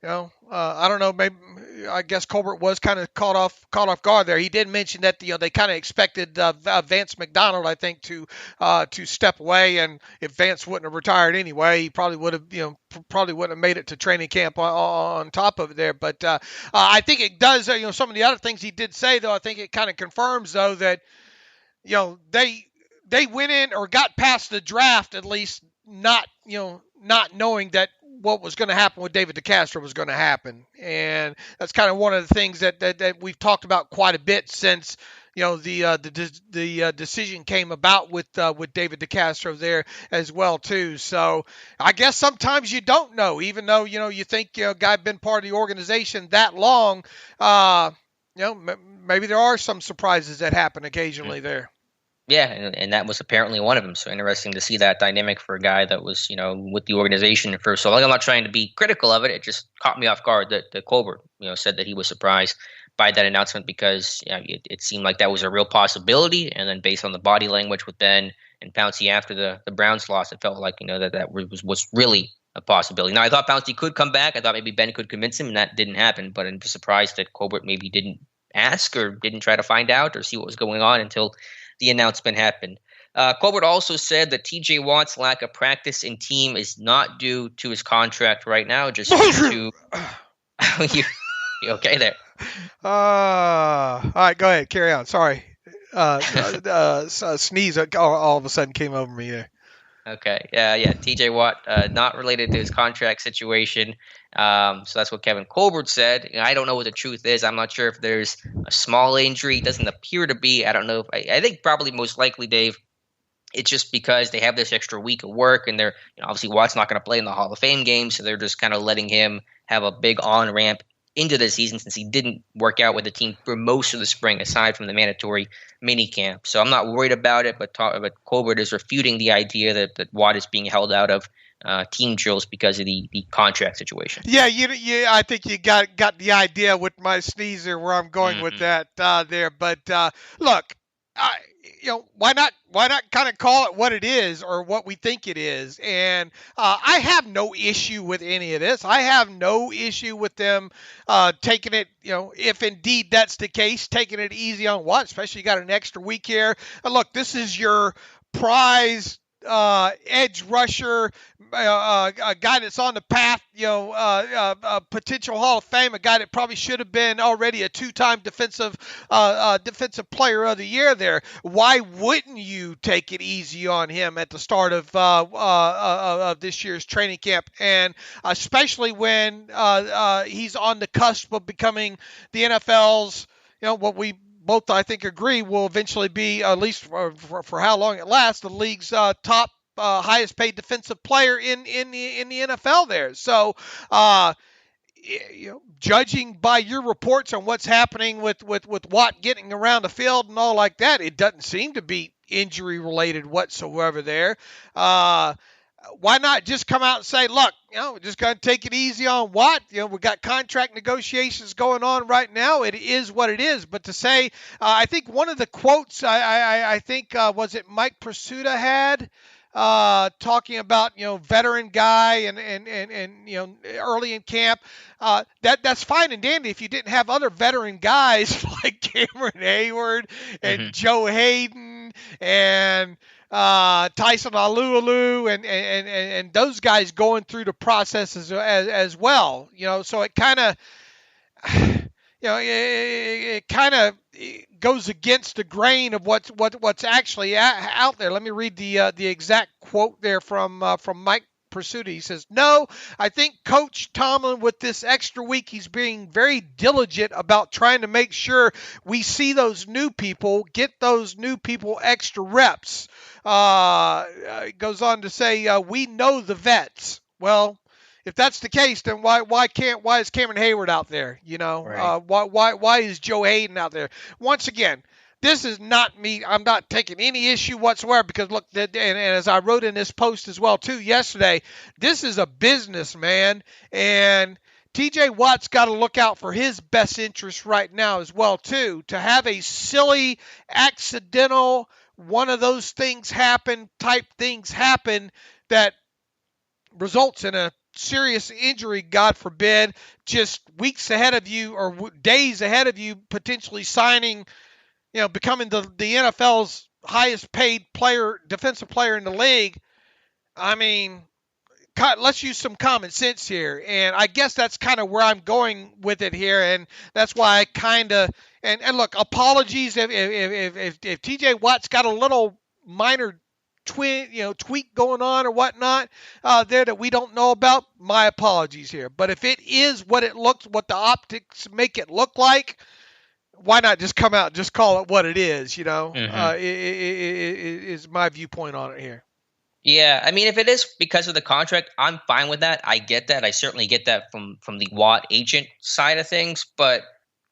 C: I don't know. Maybe I guess Colbert was kind of caught off guard there. He did mention that they kind of expected Vance McDonald, I think, to step away, and if Vance wouldn't have retired anyway, he probably would have made it to training camp on top of it there. But I think it does. Some of the other things he did say, though, I think it kind of confirms though that they went in or got past the draft at least not knowing that what was going to happen with David DeCastro was going to happen. And that's kind of one of the things that we've talked about quite a bit since, the decision came about with David DeCastro there as well too. So I guess sometimes you don't know, even though, you think, a guy been part of the organization that long, maybe there are some surprises that happen occasionally there.
B: Yeah, and that was apparently one of them. So interesting to see that dynamic for a guy that was, with the organization for so long. I'm not trying to be critical of it. It just caught me off guard that Colbert, said that he was surprised by that announcement because it seemed like that was a real possibility. And then based on the body language with Ben and Pouncey after the Browns loss, it felt like, that was really a possibility. Now, I thought Pouncey could come back. I thought maybe Ben could convince him, and that didn't happen. But I'm just surprised that Colbert maybe didn't ask or didn't try to find out or see what was going on until the announcement happened. Colbert also said that T.J. Watt's lack of practice in team is not due to his contract right now, just due to you okay there?
C: All right, go ahead, carry on. Sorry, sneeze all of a sudden came over me there.
B: Okay, yeah. T.J. Watt, not related to his contract situation. So that's what Kevin Colbert said. I don't know what the truth is. I'm not sure if there's a small injury. It doesn't appear to be. I don't know. I think probably most likely, Dave, it's just because they have this extra week of work, and they're obviously Watt's not going to play in the Hall of Fame game, so they're just kind of letting him have a big on-ramp into the season since he didn't work out with the team for most of the spring, aside from the mandatory minicamp. So I'm not worried about it, but Colbert is refuting the idea that Watt is being held out of team drills because of the contract situation.
C: Yeah, I think you got the idea with my sneezer where I'm going with that there. But look, why not kind of call it what it is or what we think it is? And I have no issue with any of this. I have no issue with them taking it, if indeed that's the case, taking it easy on Watt, especially you got an extra week here. And look, this is your prize edge rusher, a guy that's on the path, a potential Hall of Fame, a guy that probably should have been already a two-time defensive player of the year there. Why wouldn't you take it easy on him at the start of this year's training camp? And especially when he's on the cusp of becoming the NFL's, what we both, I think, agree will eventually be, at least for how long it lasts, the league's top highest paid defensive player in the NFL there. So, judging by your reports on what's happening with Watt getting around the field and all like that, it doesn't seem to be injury related whatsoever there. Why not just come out and say, look, we're just going to take it easy on Watt. We've got contract negotiations going on right now. It is what it is. But to say, I think one of the quotes, I think, was it Mike Pursuta had, talking about, veteran guy and early in camp, that's fine and dandy if you didn't have other veteran guys like Cameron Hayward and Joe Hayden and Tyson Alualu and those guys going through the process as well. So it kind of, it kind of goes against the grain of what's actually out there. Let me read the exact quote there from Mike Pursuta. He says, "No, I think Coach Tomlin, with this extra week, he's being very diligent about trying to make sure we see those new people, get those new people extra reps." It goes on to say, "We know the vets." Well, if that's the case, then why is Cameron Hayward out there?
B: Right.
C: Why is Joe Hayden out there? Once again, this is not me. I'm not taking any issue whatsoever because look, and as I wrote in this post as well too yesterday, this is a business, man, and TJ Watt's got to look out for his best interest right now as well too. To have a silly, accidental, one of those things happen that results in a serious injury, God forbid, just weeks ahead of you or days ahead of you potentially signing, becoming the NFL's highest paid defensive player in the league. I mean, let's use some common sense here. And I guess that's kind of where I'm going with it here. And that's why I kind of, and look, apologies if TJ Watt's got a little minor tweak going on or whatnot there that we don't know about, my apologies here. But if it is what the optics make it look like, why not just come out and just call it what it is, is my viewpoint on it here.
B: Yeah, I mean, if it is because of the contract, I'm fine with that. I get that. I certainly get that from the Watt agent side of things. But,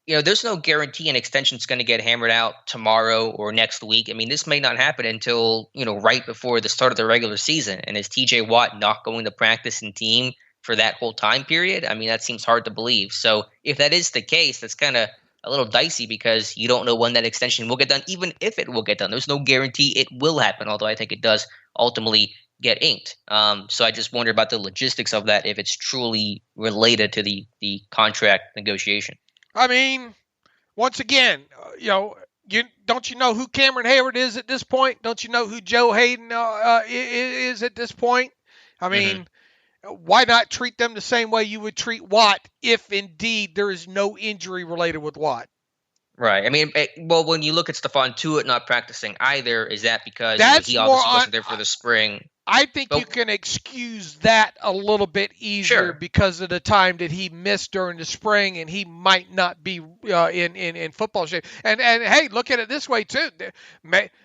B: there's no guarantee an extension is going to get hammered out tomorrow or next week. I mean, this may not happen until, right before the start of the regular season. And is TJ Watt not going to practice and team for that whole time period? I mean, that seems hard to believe. So if that is the case, that's kind of a little dicey because you don't know when that extension will get done, even if it will get done. There's no guarantee it will happen, although I think it does ultimately get inked. So I just wonder about the logistics of that, if it's truly related to the contract negotiation.
C: I mean, once again, don't you know who Cameron Hayward is at this point? Don't you know who Joe Hayden is at this point? I mean, why not treat them the same way you would treat Watt if indeed there is no injury related with Watt?
B: Right. I mean, when you look at Stephon Tuitt not practicing either, is that because he obviously wasn't there for the spring?
C: I think you can excuse that a little bit easier because of the time that he missed during the spring, and he might not be in football shape. And hey, look at it this way too.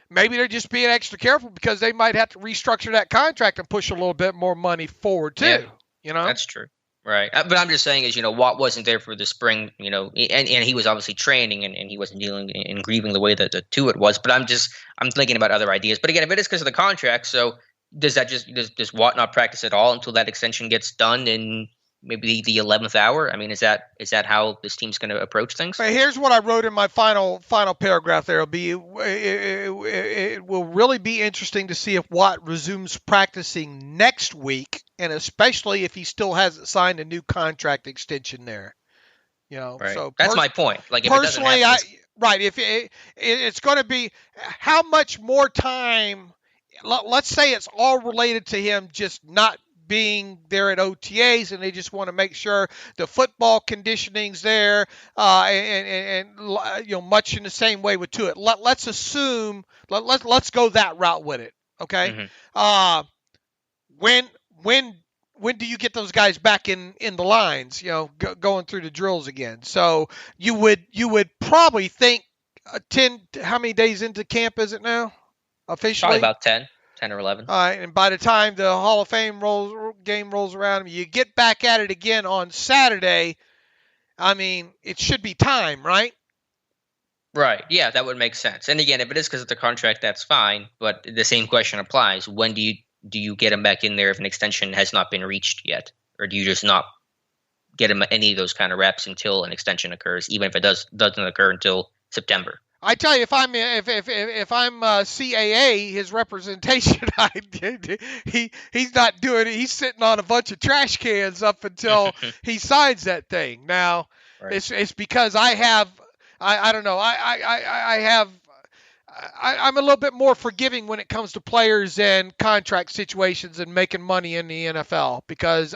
C: Maybe they're just being extra careful because they might have to restructure that contract and push a little bit more money forward too.
B: Yeah, that's true. Right. But I'm just saying is, Watt wasn't there for the spring, and he was obviously training and he wasn't dealing and grieving the way that the Tuitt was. But I'm thinking about other ideas. But again, if it is because of the contract, so does Watt not practice at all until that extension gets done in maybe the 11th hour? I mean, is that how this team's going to approach things?
C: Here's what I wrote in my final paragraph there. It will really be interesting to see if Watt resumes practicing next week, and especially if he still hasn't signed a new contract extension there.
B: Right.
C: So
B: that's my point. Like, if
C: personally,
B: it doesn't happen,
C: right, if it's going to be how much more time. Let's say it's all related to him just not being there at OTAs, and they just want to make sure the football conditioning's there, and much in the same way with Tuitt. Let's assume let's go that route with it. Okay. When do you get those guys back in the lines? Going through the drills again. So you would probably think 10. How many days into camp is it now? Officially?
B: Probably about 10. 10 or 11.
C: All right, and by the time the Hall of Fame game rolls around, you get back at it again on Saturday. I mean, it should be time, right?
B: Right. Yeah, that would make sense. And again, if it is because of the contract, that's fine. But the same question applies. When do you get him back in there if an extension has not been reached yet? Or do you just not get him any of those kind of reps until an extension occurs, even if it doesn't occur until September?
C: I tell you, if I'm CAA, his representation, he's not doing it. He's sitting on a bunch of trash cans up until he signs that thing. Now, right. It's because I don't know. I'm a little bit more forgiving when it comes to players and contract situations and making money in the NFL because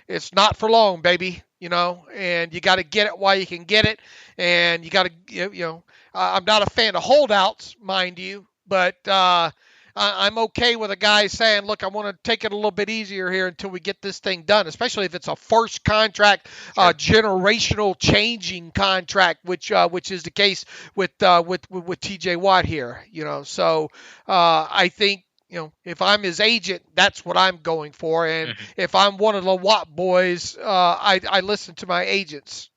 C: it's not for long, baby. And you got to get it while you can get it, and you got to, I'm not a fan of holdouts, mind you, but I'm okay with a guy saying, look, I want to take it a little bit easier here until we get this thing done, especially if it's a first contract, sure. Generational changing contract, which is the case with TJ Watt here, So I think, if I'm his agent, that's what I'm going for. And if I'm one of the Watt boys, I listen to my agents,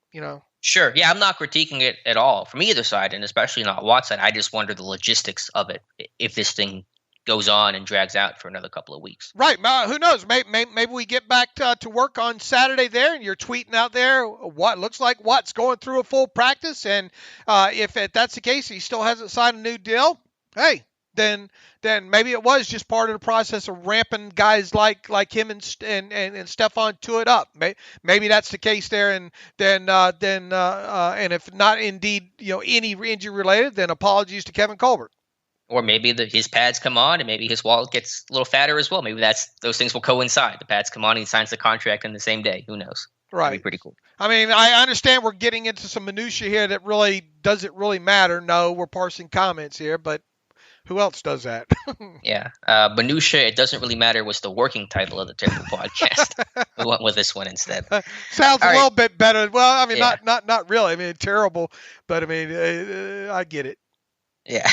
B: Sure. Yeah, I'm not critiquing it at all from either side, and especially not Watt's side. I just wonder the logistics of it if this thing goes on and drags out for another couple of weeks.
C: Right. Who knows? Maybe we get back to work on Saturday there, and you're tweeting out there what looks like Watt's going through a full practice, and if that's the case, he still hasn't signed a new deal. Hey. Then maybe it was just part of the process of ramping guys like him and Stephon Tuitt up. Maybe that's the case there, and then and if not indeed any injury related, then apologies to Kevin Colbert.
B: Or maybe his pads come on and maybe his wallet gets a little fatter as well. Maybe those things will coincide. The pads come on and he signs the contract in the same day. Who knows?
C: Right.
B: That'd be pretty cool.
C: I mean, I understand we're getting into some minutia here that really doesn't really matter. No, we're parsing comments here, but who else does that?
B: Yeah. Minutia, it doesn't really matter was the working title of the terrible podcast. We went with this one instead.
C: Sounds a little bit better. Well, I mean, yeah. not really. I mean, terrible, but I mean, I get it.
B: Yeah.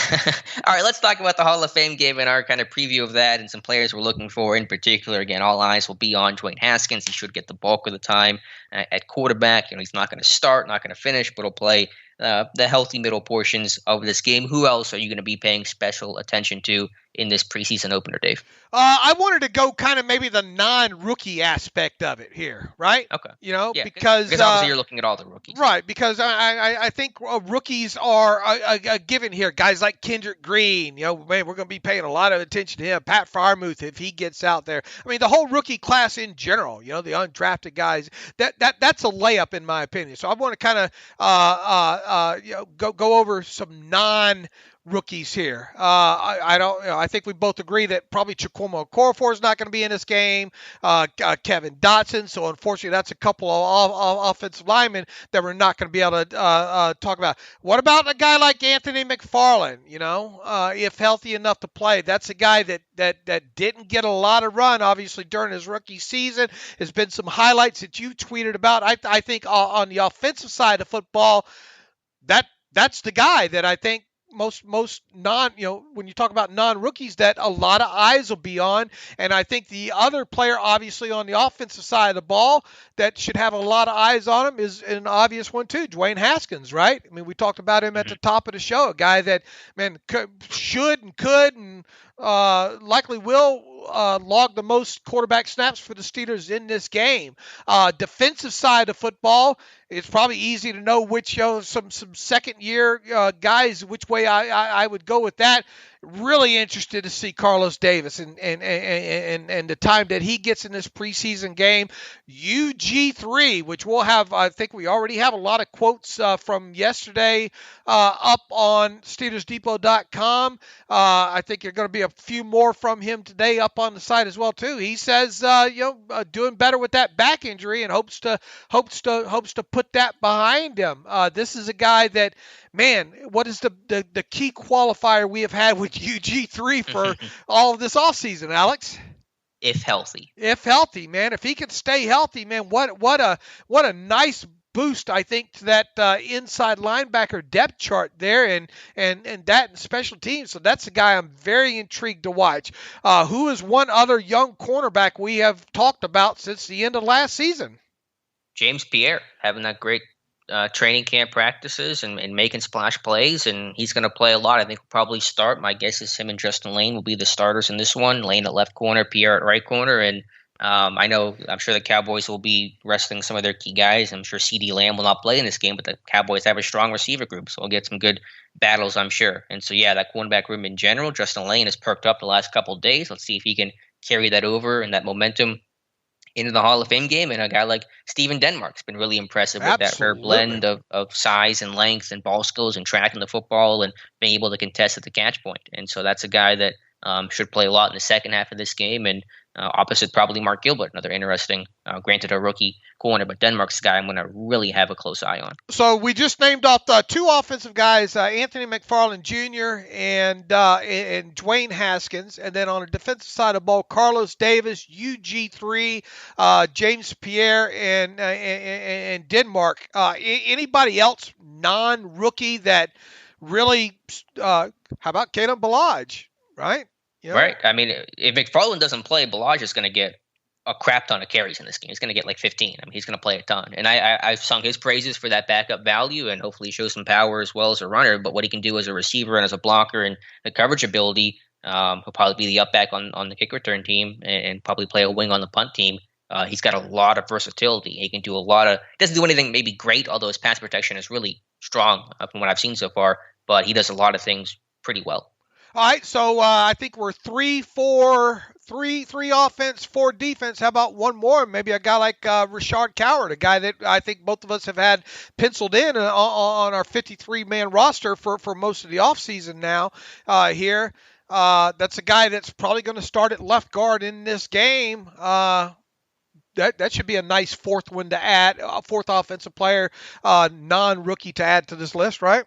B: All right, let's talk about the Hall of Fame game and our kind of preview of that and some players we're looking for in particular. Again, all eyes will be on Dwayne Haskins. He should get the bulk of the time at quarterback. He's not going to start, not going to finish, but he'll play the healthy middle portions of this game. Who else are you going to be paying special attention to in this preseason opener, Dave?
C: I wanted to go kind of maybe the non-rookie aspect of it here, right?
B: Okay.
C: Because
B: obviously you're looking at all the rookies.
C: Right, because I think rookies are a given here. Guys like Kendrick Green, man, we're going to be paying a lot of attention to him. Pat Freiermuth, if he gets out there. I mean, the whole rookie class in general, the undrafted guys, that's a layup in my opinion. So I want to kind of go over some non-rookies here. I think we both agree that probably Chukwuma Okorafor is not going to be in this game. Kevin Dotson. So unfortunately, that's a couple of offensive linemen that we're not going to be able to talk about. What about a guy like Anthony McFarland? If healthy enough to play, that's a guy that didn't get a lot of run, obviously, during his rookie season. There's been some highlights that you tweeted about. I think on the offensive side of football, that's the guy that I think most non, when you talk about non-rookies, that a lot of eyes will be on. And I think the other player, obviously, on the offensive side of the ball that should have a lot of eyes on him is an obvious one, too, Dwayne Haskins, right? I mean, we talked about him at the top of the show, a guy that, man, should and could and likely will log the most quarterback snaps for the Steelers in this game. Defensive side of football, it's probably easy to know which some second year guys, which way I would go with that. Really interested to see Carlos Davis and the time that he gets in this preseason game. UG3, which we'll have, I think we already have a lot of quotes from yesterday up on SteelersDepot.com. I think you're going to be a few more from him today up on the site as well too. He says, doing better with that back injury and hopes to put that behind him. This is a guy that, man, what is the key qualifier we have had with UG3 for all of this offseason, Alex?
B: If healthy.
C: If healthy, man. If he can stay healthy, man, what a nice boost, I think, to that inside linebacker depth chart there, and that in special teams. So that's a guy I'm very intrigued to watch. Who is one other young cornerback we have talked about since the end of last season?
B: James Pierre having that great training camp practices and making splash plays, and he's going to play a lot. I think he'll probably start. My guess is him and Justin Lane will be the starters in this one. Lane at left corner, Pierre at right corner, and I'm sure the Cowboys will be resting some of their key guys. I'm sure CeeDee Lamb will not play in this game, but the Cowboys have a strong receiver group, so we'll get some good battles, I'm sure. And so, yeah, that cornerback room in general, Justin Lane has perked up the last couple of days. Let's see if he can carry that over and that momentum into the Hall of Fame game. And a guy like Steven Denmark's been really impressive with that rare blend of size and length and ball skills and tracking the football and being able to contest at the catch point. And so that's a guy that should play a lot in the second half of this game. And opposite probably Mark Gilbert, another interesting, granted a rookie corner, but Denmark's guy I'm going to really have a close eye on.
C: So we just named off two offensive guys, Anthony McFarland Jr. and Dwayne Haskins. And then on the defensive side of the ball, Carlos Davis, UG3, James Pierre, and Denmark. Anybody else non-rookie that really, how about Caleb Ballage, right? You know?
B: Right. I mean, if McFarland doesn't play, Ballage is going to get a crap ton of carries in this game. He's going to get like 15. I mean, he's going to play a ton. And I've sung his praises for that backup value and hopefully show some power as well as a runner. But what he can do as a receiver and as a blocker and the coverage ability, he'll probably be the up back on the kick return team and probably play a wing on the punt team. He's got a lot of versatility. He can do doesn't do anything maybe great, although his pass protection is really strong from what I've seen so far. But he does a lot of things pretty well.
C: All right, so I think we're 3-4, 3 offense, 4 defense. How about one more? Maybe a guy like Rashard Coward, a guy that I think both of us have had penciled in on our 53-man roster for most of the offseason now here. That's a guy that's probably going to start at left guard in this game. That should be a nice fourth one to add, fourth offensive player, non-rookie to add to this list, right?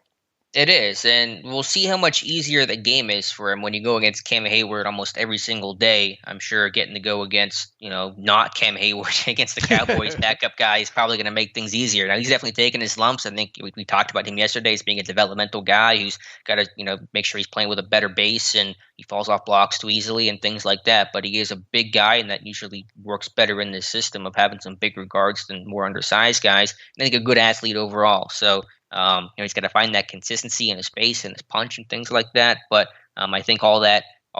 B: It is, and we'll see how much easier the game is for him when you go against Cam Hayward almost every single day. I'm sure getting to go against, not Cam Hayward against the Cowboys backup guy is probably going to make things easier. Now, he's definitely taking his lumps. I think we talked about him yesterday as being a developmental guy who's got to, make sure he's playing with a better base and he falls off blocks too easily and things like that. But he is a big guy, and that usually works better in this system of having some bigger guards than more undersized guys. And I think a good athlete overall. So, he's got to find that consistency in his pace and his punch and things like that. But I think all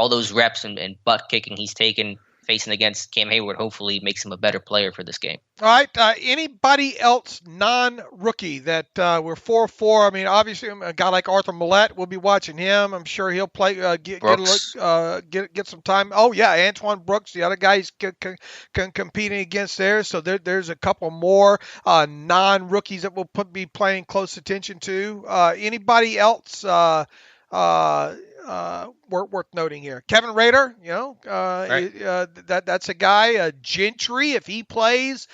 B: those reps and butt kicking he's taken facing against Cam Hayward hopefully makes him a better player for this game.
C: All right. Anybody else non-rookie that we're 4-4? I mean, obviously a guy like Arthur Millette, we'll be watching him. I'm sure he'll play, get some time. Oh yeah, Antoine Brooks, the other guy he's competing against there. So there's a couple more non-rookies that we'll be paying close attention to. Anybody else? Worth noting here. Kevin Rader, right. That's a guy. Gentry, if he plays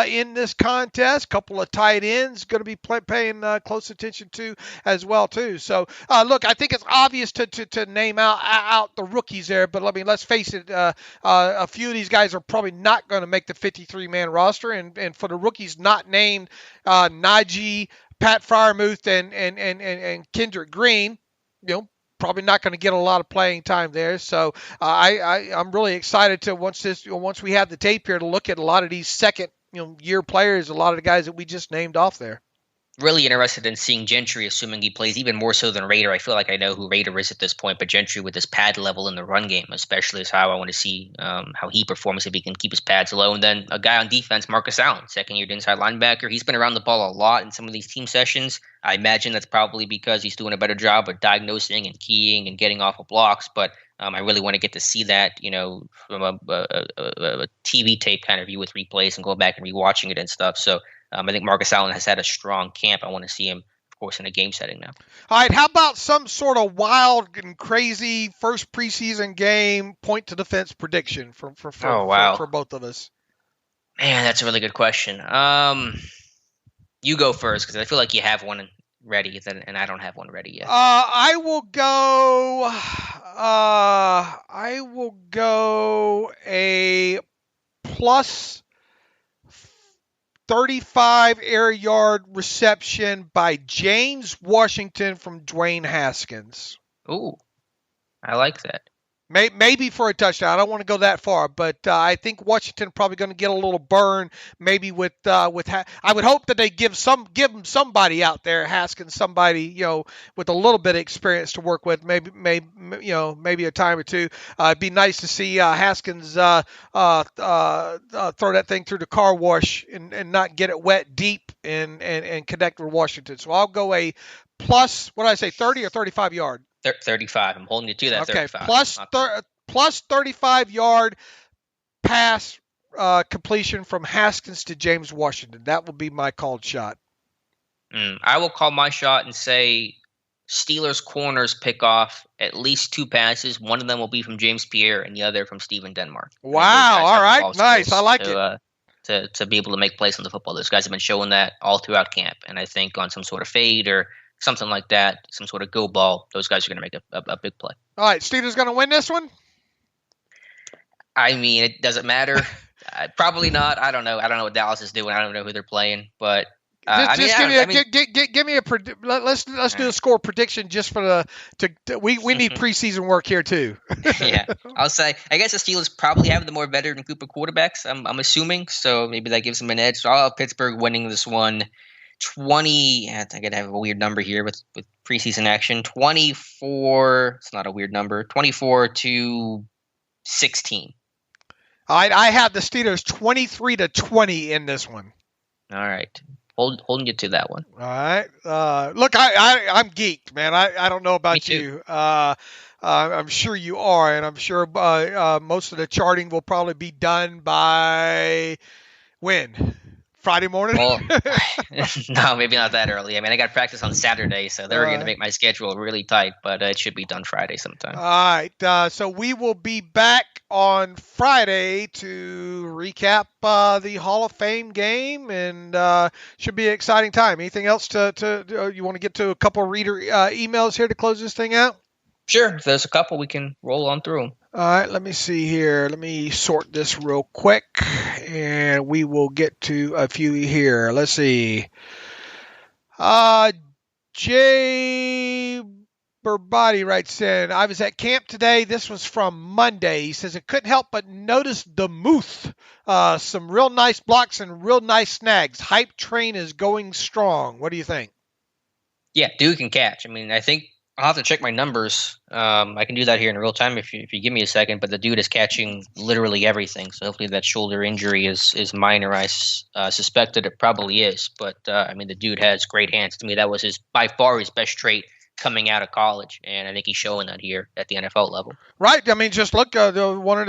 C: in this contest, couple of tight ends going to be paying close attention to as well too. So look, I think it's obvious to name out the rookies there, but let's face it, a few of these guys are probably not going to make the 53-man roster, and for the rookies not named, Najee, Pat Freiermuth, and Kendrick Green, probably not going to get a lot of playing time there. So I'm really excited to once we have the tape here to look at a lot of these second year players, a lot of the guys that we just named off there.
B: Really interested in seeing Gentry, assuming he plays even more so than Rader. I feel like I know who Rader is at this point, but Gentry with his pad level in the run game, especially, is how I want to see how he performs if he can keep his pads low. And then a guy on defense, Marcus Allen, second-year inside linebacker. He's been around the ball a lot in some of these team sessions. I imagine that's probably because he's doing a better job of diagnosing and keying and getting off of blocks, but I really want to get to see that, from a TV tape kind of view with replays and go back and rewatching it and stuff. So I think Marcus Allen has had a strong camp. I want to see him, of course, in a game setting now.
C: All right, how about some sort of wild and crazy first preseason game point to defense prediction for both of us?
B: Man, that's a really good question. You go first because I feel like you have one ready, and I don't have one ready yet.
C: I will go a plus 35 air yard reception by James Washington from Dwayne Haskins.
B: Ooh, I like that.
C: Maybe for a touchdown. I don't want to go that far, but I think Washington probably going to get a little burn. Maybe with I would hope that they give him somebody out there, Haskins, somebody with a little bit of experience to work with. Maybe a time or two. It'd be nice to see Haskins throw that thing through the car wash and not get it wet deep and connect with Washington. So I'll go a plus. What did I say? 30 or 35 yard.
B: 35. I'm holding you to that.
C: Okay,
B: 35.
C: plus 35 yard pass completion from Haskins to James Washington. That will be my called shot.
B: I will call my shot and say Steelers corners pick off at least 2 passes. One of them will be from James Pierre and the other from Steven Denmark.
C: Wow. All right. Nice. I like
B: it. To be able to make plays on the football. Those guys have been showing that all throughout camp. And I think on some sort of fade or something like that, some sort of go ball, those guys are going to make a big play.
C: All right, Steelers going to win this one?
B: I mean, it doesn't matter. Probably not. I don't know. I don't know what Dallas is doing. I don't know who they're playing, but
C: give me a let's do a score prediction just for we need preseason work here too.
B: Yeah, I'll say I guess the Steelers probably have the more veteran group of quarterbacks. I'm assuming, so maybe that gives them an edge. So I'll have Pittsburgh winning this one. 20, I think I'd have a weird number here with preseason action. 24, it's not a weird number, 24-16.
C: I have the Steelers 23-20 in this one.
B: All right. Holding you to that one.
C: All right. Look, I'm geeked, man. I don't know about you. I'm sure you are, and I'm sure most of the charting will probably be done by when? Friday morning?
B: Well, no, maybe not that early. I mean, I got practice on Saturday, so they're going to make my schedule really tight, but it should be done Friday sometime.
C: All right. So we will be back on Friday to recap the Hall of Fame game, and should be an exciting time. Anything else to you want to get to a couple reader emails here to close this thing out?
B: Sure. If there's a couple, we can roll on through them.
C: All right, let me see here. Let me sort this real quick, and we will get to a few here. Let's see. Jay Burbati writes in, I was at camp today. This was from Monday. He says, I couldn't help but notice the Muth. Some real nice blocks and real nice snags. Hype train is going strong. What do you think?
B: Yeah, dude can catch. I mean, I think I'll have to check my numbers. I can do that here in real time if you give me a second. But the dude is catching literally everything. So hopefully that shoulder injury is minor. I suspected it probably is. But I mean, the dude has great hands. To me, that was by far his best trait coming out of college, and I think he's showing that here at the NFL level.
C: Right. I mean, just look. One of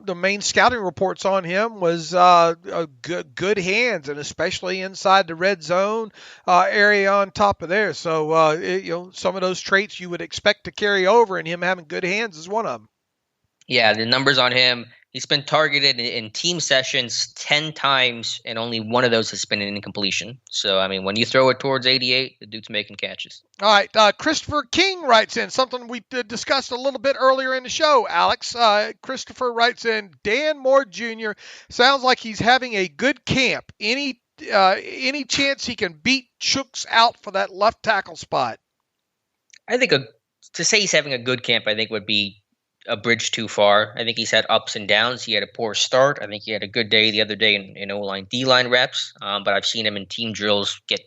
C: the main scouting reports on him was good hands, and especially inside the red zone area on top of there. So some of those traits you would expect to carry over, and him having good hands is one of them. Yeah,
B: the numbers on him. He's been targeted in team sessions 10 times, and only one of those has been an incompletion. So, I mean, when you throw it towards 88, the dude's making catches.
C: All right. Christopher King writes in something we discussed a little bit earlier in the show, Alex. Christopher writes in, Dan Moore Jr. sounds like he's having a good camp. Any chance he can beat Chooks out for that left tackle spot?
B: I think to say he's having a good camp, I think would be a bridge too far. I think he's had ups and downs. He had a poor start. I think he had a good day the other day in O-line, D-line reps. But I've seen him in team drills get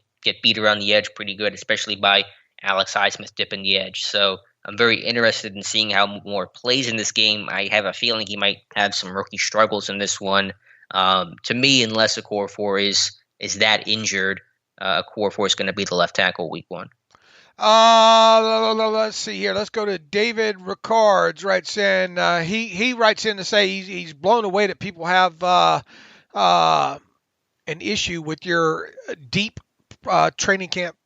B: beat around the edge pretty good, especially by Alex Highsmith dipping the edge. So I'm very interested in seeing how more plays in this game. I have a feeling he might have some rookie struggles in this one. To me, unless a core four is that injured, a core four is going to be the left tackle week one.
C: Let's see here. Let's go to David Ricards. Writes in. He writes in to say he's blown away that people have an issue with your deep training camp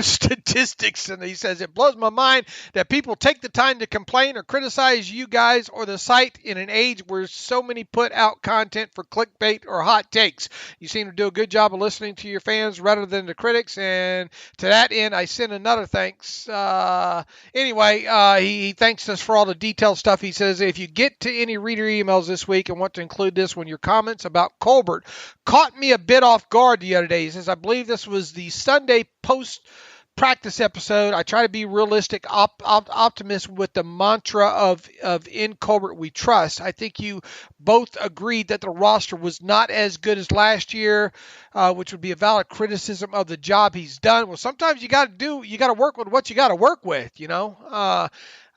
C: statistics, and he says, it blows my mind that people take the time to complain or criticize you guys or the site in an age where so many put out content for clickbait or hot takes. You seem to do a good job of listening to your fans rather than the critics, and to that end, I send another thanks. Anyway, he thanks us for all the detailed stuff. He says, if you get to any reader emails this week and want to include this when your comments about Colbert caught me a bit off guard the other day. He says, I believe this was the Sunday post-practice episode. I try to be realistic, optimist with the mantra of in Colbert we trust. I think you both agreed that the roster was not as good as last year, which would be a valid criticism of the job he's done. Well, sometimes you got to work with what you got to work with,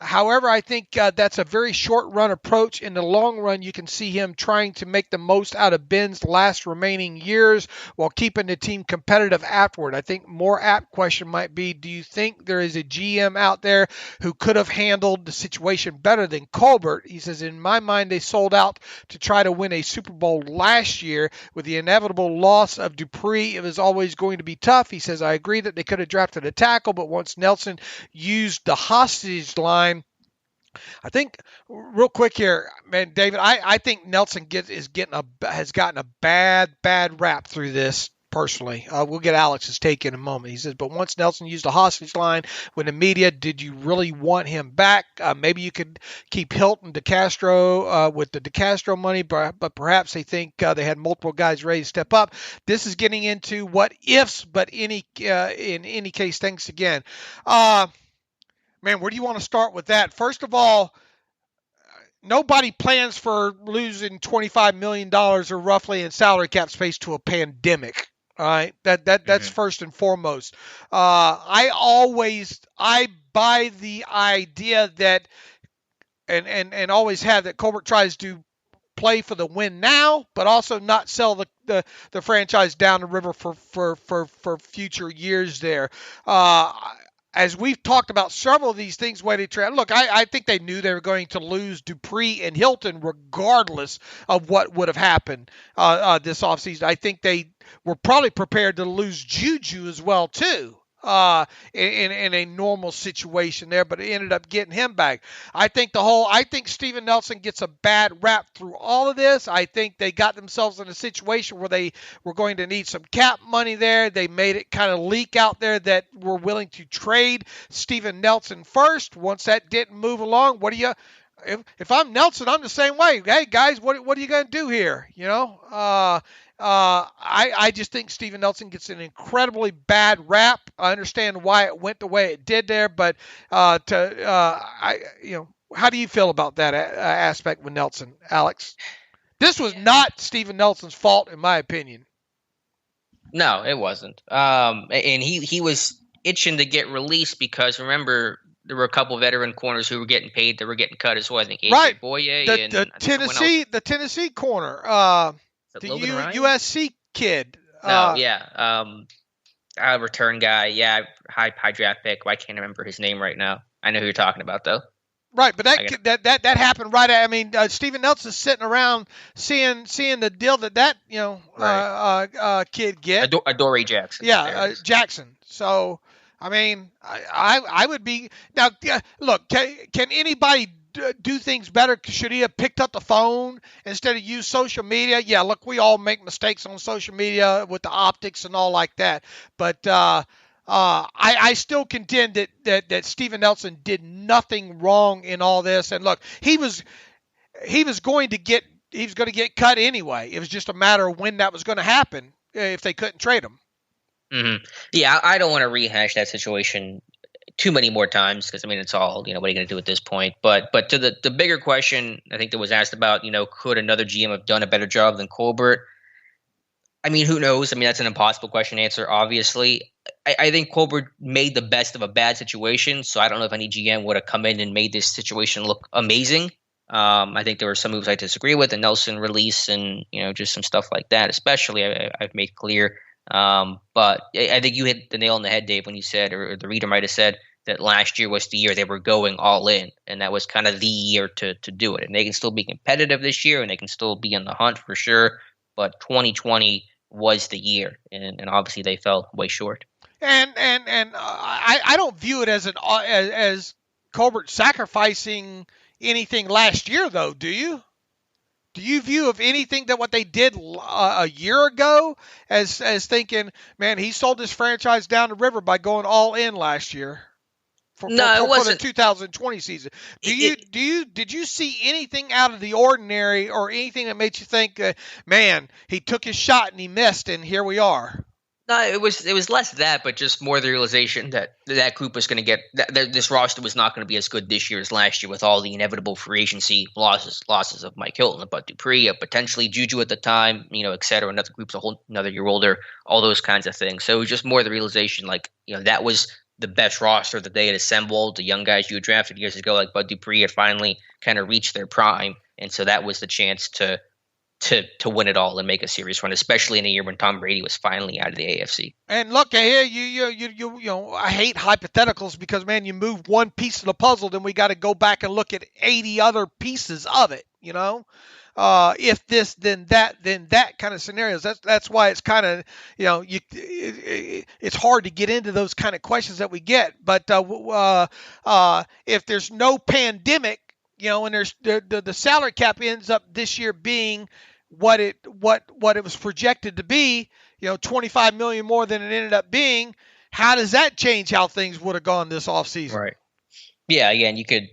C: However, I think that's a very short-run approach. In the long run, you can see him trying to make the most out of Ben's last remaining years while keeping the team competitive afterward. I think more apt question might be, do you think there is a GM out there who could have handled the situation better than Colbert? He says, in my mind, they sold out to try to win a Super Bowl last year. With the inevitable loss of Dupree, it was always going to be tough. He says, I agree that they could have drafted a tackle, but once Nelson used the hostage line, I think, real quick here, man, David, I think Nelson has gotten a bad rap through this personally. We'll get Alex's take in a moment. He says, but once Nelson used the hostage line with the media, did you really want him back? Maybe you could keep Hilton, DeCastro with the DeCastro money, but perhaps they think they had multiple guys ready to step up. This is getting into what ifs, but in any case, thanks again. Man, where do you want to start with that? First of all, nobody plans for losing $25 million or roughly in salary cap space to a pandemic. All right, that's first and foremost. I buy the idea that, and always have, that Colbert tries to play for the win now, but also not sell the franchise down the river for future years there. As we've talked about several of these things, I think they knew they were going to lose Dupree and Hilton regardless of what would have happened this offseason. I think they were probably prepared to lose Juju as well, too. In a normal situation there, but it ended up getting him back. I think Steven Nelson gets a bad rap through all of this. I think they got themselves in a situation where they were going to need some cap money there. They made it kind of leak out there that we're willing to trade Steven Nelson first. Once that didn't move along, if I'm Nelson, I'm the same way. Hey guys, what are you going to do here? I just think Steven Nelson gets an incredibly bad rap. I understand why it went the way it did there, but how do you feel about that aspect with Nelson, Alex? This was not Steven Nelson's fault, in my opinion.
B: No, it wasn't. And he was itching to get released because, remember, there were a couple of veteran corners who were getting paid that were getting cut as well. I think AJ Boye and
C: the Tennessee corner. The USC kid.
B: A return guy. Yeah, high draft pick. I can't remember his name right now. I know who you're talking about, though.
C: Right, but that happened right. Steven Nelson's sitting around seeing the deal that kid get.
B: Adoree Jackson.
C: Yeah, Jackson. So, I would be now. Look, can anybody do things better? Should he have picked up the phone instead of use social media? Yeah, look, we all make mistakes on social media with the optics and all like that. But I still contend that Steven Nelson did nothing wrong in all this. And look, he was going to get cut anyway. It was just a matter of when that was going to happen if they couldn't trade him.
B: Mm-hmm. Yeah, I don't want to rehash that situation too many more times because it's all, what are you going to do at this point? But to the bigger question, I think that was asked about, could another GM have done a better job than Colbert? Who knows? That's an impossible question to answer, obviously. I think Colbert made the best of a bad situation, so I don't know if any GM would have come in and made this situation look amazing. I think there were some moves I disagree with, the Nelson release and, just some stuff like that, especially I've made clear. But I think you hit the nail on the head, Dave, when you said, or the reader might have said, that last year was the year they were going all in, and that was kind of the year to do it. And they can still be competitive this year, and they can still be in the hunt for sure, but 2020 was the year, and obviously they fell way short.
C: And I don't view it as as Colbert sacrificing anything last year, though. Do you? Do you view of anything that what they did a year ago as thinking, man, he sold this franchise down the river by going all in last year for the 2020 season? Did you see anything out of the ordinary or anything that made you think, man, he took his shot and he missed, and here we are?
B: No, it was less that, but just more the realization that group was going to get that this roster was not going to be as good this year as last year with all the inevitable free agency losses of Mike Hilton, Bud Dupree, potentially Juju at the time, et cetera. Another group's another year older, all those kinds of things. So it was just more the realization, that was the best roster that they had assembled. The young guys you had drafted years ago, like Bud Dupree, had finally kind of reached their prime, and so that was the chance to win it all and make a serious run, especially in a year when Tom Brady was finally out of the AFC.
C: And look, here you I hate hypotheticals because, man, you move one piece of the puzzle, then we got to go back and look at 80 other pieces of it. If this, then that kind of scenarios. That's why it's kind of it's hard to get into those kind of questions that we get. But if there's no pandemic, and there's the salary cap ends up this year being what it was projected to be, $25 million more than it ended up being. How does that change how things would have gone this offseason?
B: Right. Yeah. Again, you could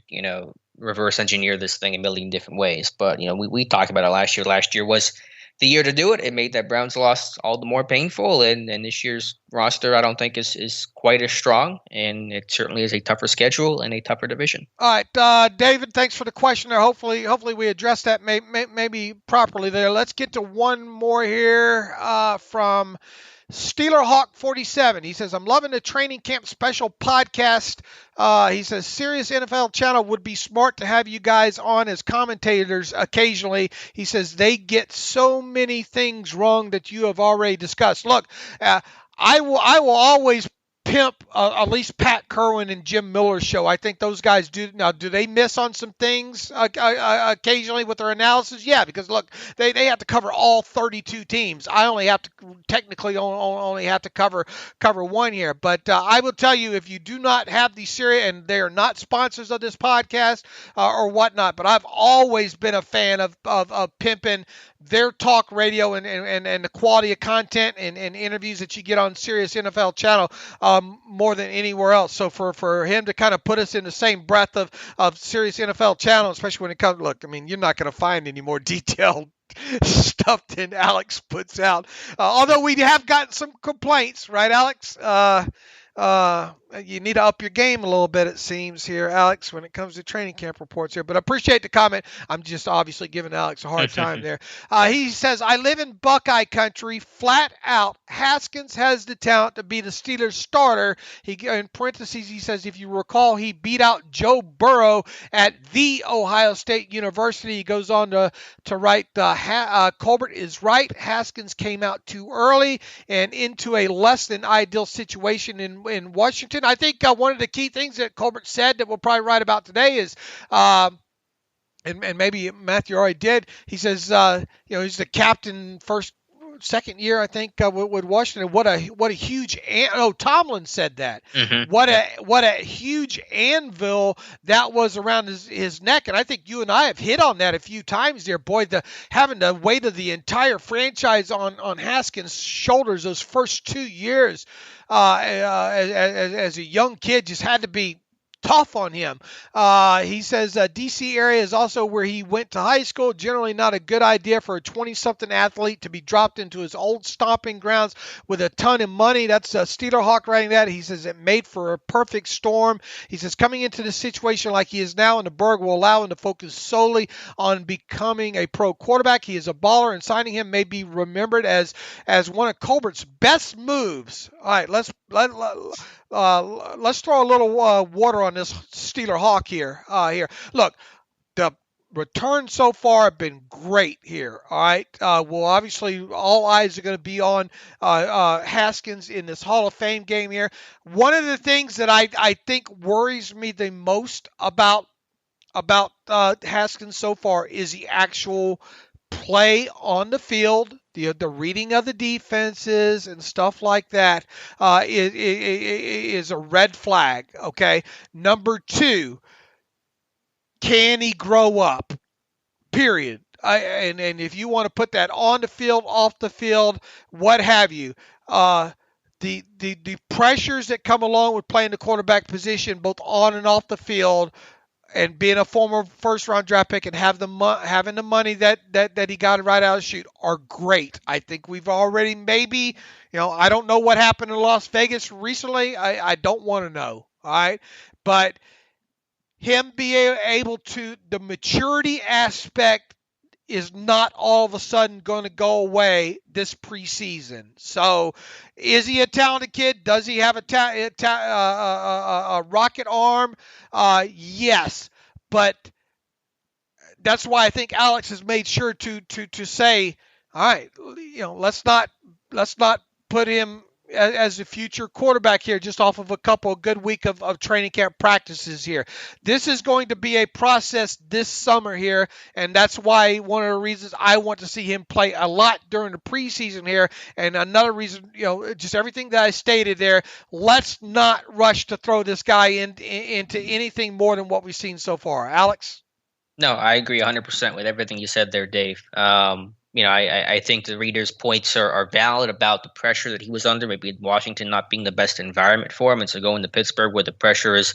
B: reverse engineer this thing a million different ways, but we talked about it last year. Last year was the year to do it. It made that Browns loss all the more painful, and this year's roster I don't think is quite as strong, and it certainly is a tougher schedule and a tougher division.
C: All right, David, thanks for the question there. Hopefully we addressed that maybe properly there. Let's get to one more here from Steeler Hawk 47. He says, I'm loving the training camp special podcast. He says, Sirius NFL channel would be smart to have you guys on as commentators occasionally. He says, they get so many things wrong that you have already discussed. Look, I will always pimp at least Pat Kerwin and Jim Miller's show. I think those guys do. Now, do they miss on some things occasionally with their analysis? Yeah, because look, they have to cover all 32 teams. I only have to only have to cover one here. But I will tell you, if you do not have the series, and they are not sponsors of this podcast or whatnot, but I've always been a fan of pimping their talk radio and the quality of content and interviews that you get on Sirius NFL channel more than anywhere else. So for him to kind of put us in the same breath of Sirius NFL channel, especially when it comes, look, I mean, you're not going to find any more detailed stuff than Alex puts out. Although we have gotten some complaints, right, Alex? You need to up your game a little bit, it seems here, Alex, when it comes to training camp reports here. But I appreciate the comment. I'm just obviously giving Alex a hard time there. He says, I live in Buckeye country, flat out. Haskins has the talent to be the Steelers starter. In parentheses, he says, if you recall, he beat out Joe Burrow at the Ohio State University. He goes on to write, Colbert is right. Haskins came out too early and into a less than ideal situation in Washington. I think one of the key things that Colbert said that we'll probably write about today is, and maybe Matthew already did, he says, he's the captain second year, I think, with Washington. What a huge Tomlin said that. Mm-hmm. What a huge anvil that was around his neck. And I think you and I have hit on that a few times there. Boy, having the weight of the entire franchise on Haskins' shoulders those first 2 years as a young kid just had to be tough on him. He says D.C. area is also where he went to high school. Generally not a good idea for a 20-something athlete to be dropped into his old stomping grounds with a ton of money. That's Steeler Hawk writing that. He says it made for a perfect storm. He says coming into the situation like he is now in the Berg will allow him to focus solely on becoming a pro quarterback. He is a baller, and signing him may be remembered as one of Colbert's best moves. All right, let's throw a little water on this Steeler Hawk here. Look, the returns so far have been great here. All right. Well, obviously, all eyes are going to be on Haskins in this Hall of Fame game here. One of the things that I think worries me the most about Haskins so far is the actual play on the field The reading of the defenses and stuff like that is a red flag. Okay. Number 2, can he grow up? Period. And if you want to put that on the field, off the field, what have you, the pressures that come along with playing the quarterback position, both on and off the field, and being a former first-round draft pick and having the money that he got right out of the chute are great. I think we've already maybe, I don't know what happened in Las Vegas recently. I don't want to know. All right. But him being able to, the maturity aspect is not all of a sudden going to go away this preseason. So, is he a talented kid? Does he have a rocket arm? Yes, but that's why I think Alex has made sure to say, all right, let's not put him as a future quarterback here just off of a couple of good week of training camp practices here. This is going to be a process this summer here, and that's why one of the reasons I want to see him play a lot during the preseason here. And another reason, just everything that I stated there, let's not rush to throw this guy into anything more than what we've seen so far. Alex?
B: No, I agree 100% with everything you said there, Dave. I think the reader's points are valid about the pressure that he was under, maybe Washington not being the best environment for him. And so going to Pittsburgh where the pressure is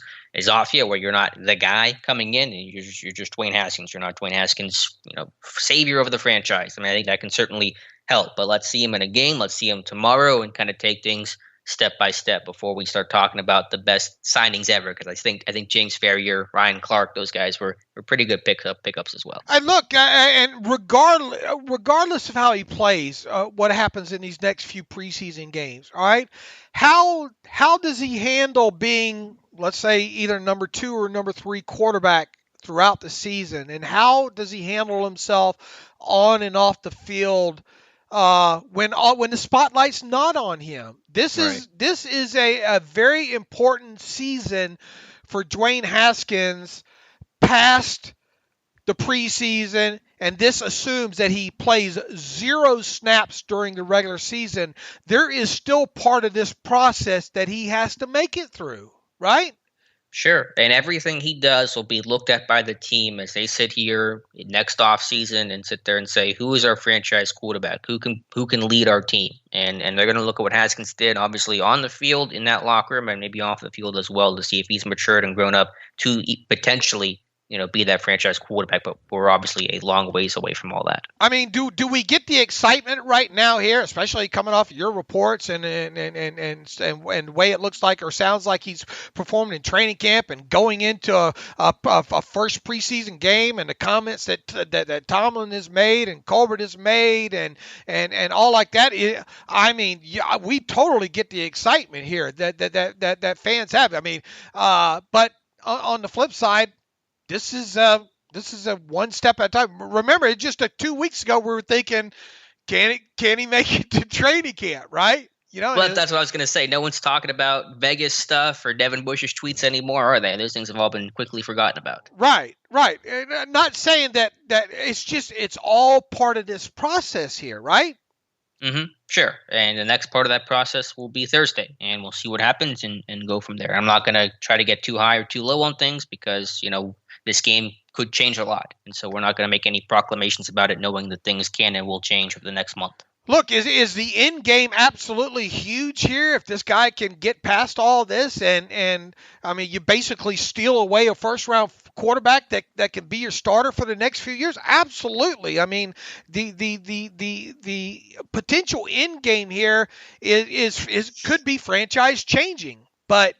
B: off you, where you're not the guy coming in and you're just Dwayne Haskins. You're not Dwayne Haskins, savior of the franchise. I mean, I think that can certainly help. But let's see him in a game. Let's see him tomorrow and kind of take things step by step before we start talking about the best signings ever. Because I think James Ferrier, Ryan Clark, those guys were pretty good pickups as well.
C: And look, and regardless of how he plays, what happens in these next few preseason games, all right? How does he handle being, let's say, either number 2 or number 3 quarterback throughout the season, and how does he handle himself on and off the field? When the spotlight's not on him. This is a very important season for Dwayne Haskins past the preseason, and this assumes that he plays 0 snaps during the regular season. There is still part of this process that he has to make it through, right?
B: Sure. And everything he does will be looked at by the team as they sit here next offseason and sit there and say, who is our franchise quarterback? Who can lead our team? And they're going to look at what Haskins did, obviously, on the field in that locker room and maybe off the field as well to see if he's matured and grown up to potentially be that franchise quarterback, but we're obviously a long ways away from all that.
C: I mean, do we get the excitement right now here, especially coming off your reports and the way it looks like or sounds like he's performed in training camp and going into a first preseason game, and the comments that Tomlin has made and Colbert has made and all like that? I mean, yeah, we totally get the excitement here that fans have. I mean, but on the flip side, This is a one step at a time. Remember, just 2 weeks ago, we were thinking, can he make it to training camp, right?
B: Well, that's what I was going to say. No one's talking about Vegas stuff or Devin Bush's tweets anymore, are they? Those things have all been quickly forgotten about.
C: Right. And not saying that it's all part of this process here, right?
B: Mm-hmm. Sure. And the next part of that process will be Thursday, and we'll see what happens and go from there. I'm not going to try to get too high or too low on things because, this game could change a lot. And so we're not going to make any proclamations about it, knowing that things can and will change over the next month.
C: Look, is the end game absolutely huge here? If this guy can get past all this and I mean, you basically steal away a first round quarterback that can be your starter for the next few years? Absolutely. I mean, the potential end game here is could be franchise changing, but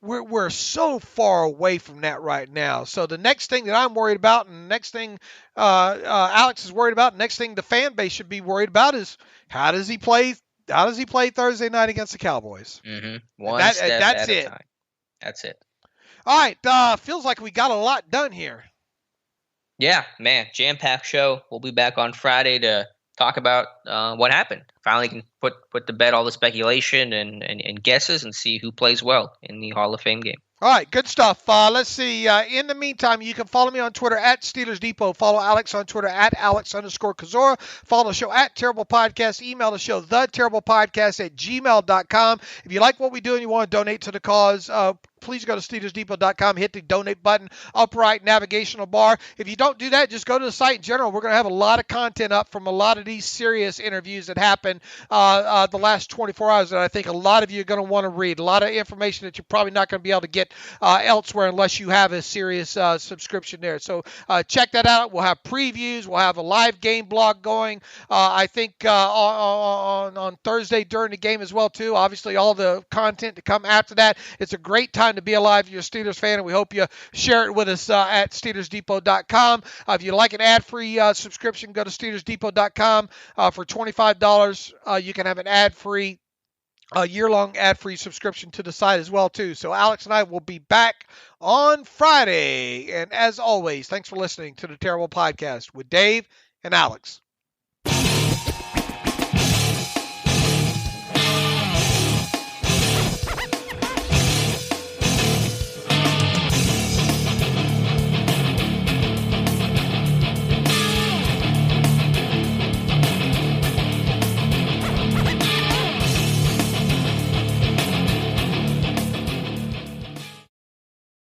C: we're so far away from that right now. So the next thing that I'm worried about, and the next thing Alex is worried about, the next thing the fan base should be worried about is how does he play Thursday night against the Cowboys?
B: Mm-hmm. One step at a time. That's it.
C: All right. Feels like we got a lot done here.
B: Yeah, man. Jam-packed show. We'll be back on Friday to talk about what happened. Finally can put to bed all the speculation and guesses and see who plays well in the Hall of Fame game.
C: All right, good stuff. Let's see. In the meantime, you can follow me on Twitter at Steelers Depot. Follow Alex on Twitter at Alex_Kozora. Follow the show at Terrible Podcast. Email the show, theterriblepodcast@gmail.com. If you like what we do and you want to donate to the cause, please go to SteelersDepot.com, hit the donate button, upright navigational bar. If you don't do that, just go to the site in general. We're going to have a lot of content up from a lot of these serious interviews that happened the last 24 hours that I think a lot of you are going to want to read. A lot of information that you're probably not going to be able to get elsewhere unless you have a serious subscription there. So check that out. We'll have previews. We'll have a live game blog going, I think, on Thursday during the game as well, too. Obviously, all the content to come after that. It's a great time to be alive if you're a Steelers fan, and we hope you share it with us at SteelersDepot.com. If you like an ad-free subscription, go to SteelersDepot.com. For $25, you can have an ad-free, year-long ad-free subscription to the site as well, too. So Alex and I will be back on Friday. And as always, thanks for listening to the Terrible Podcast with Dave and Alex.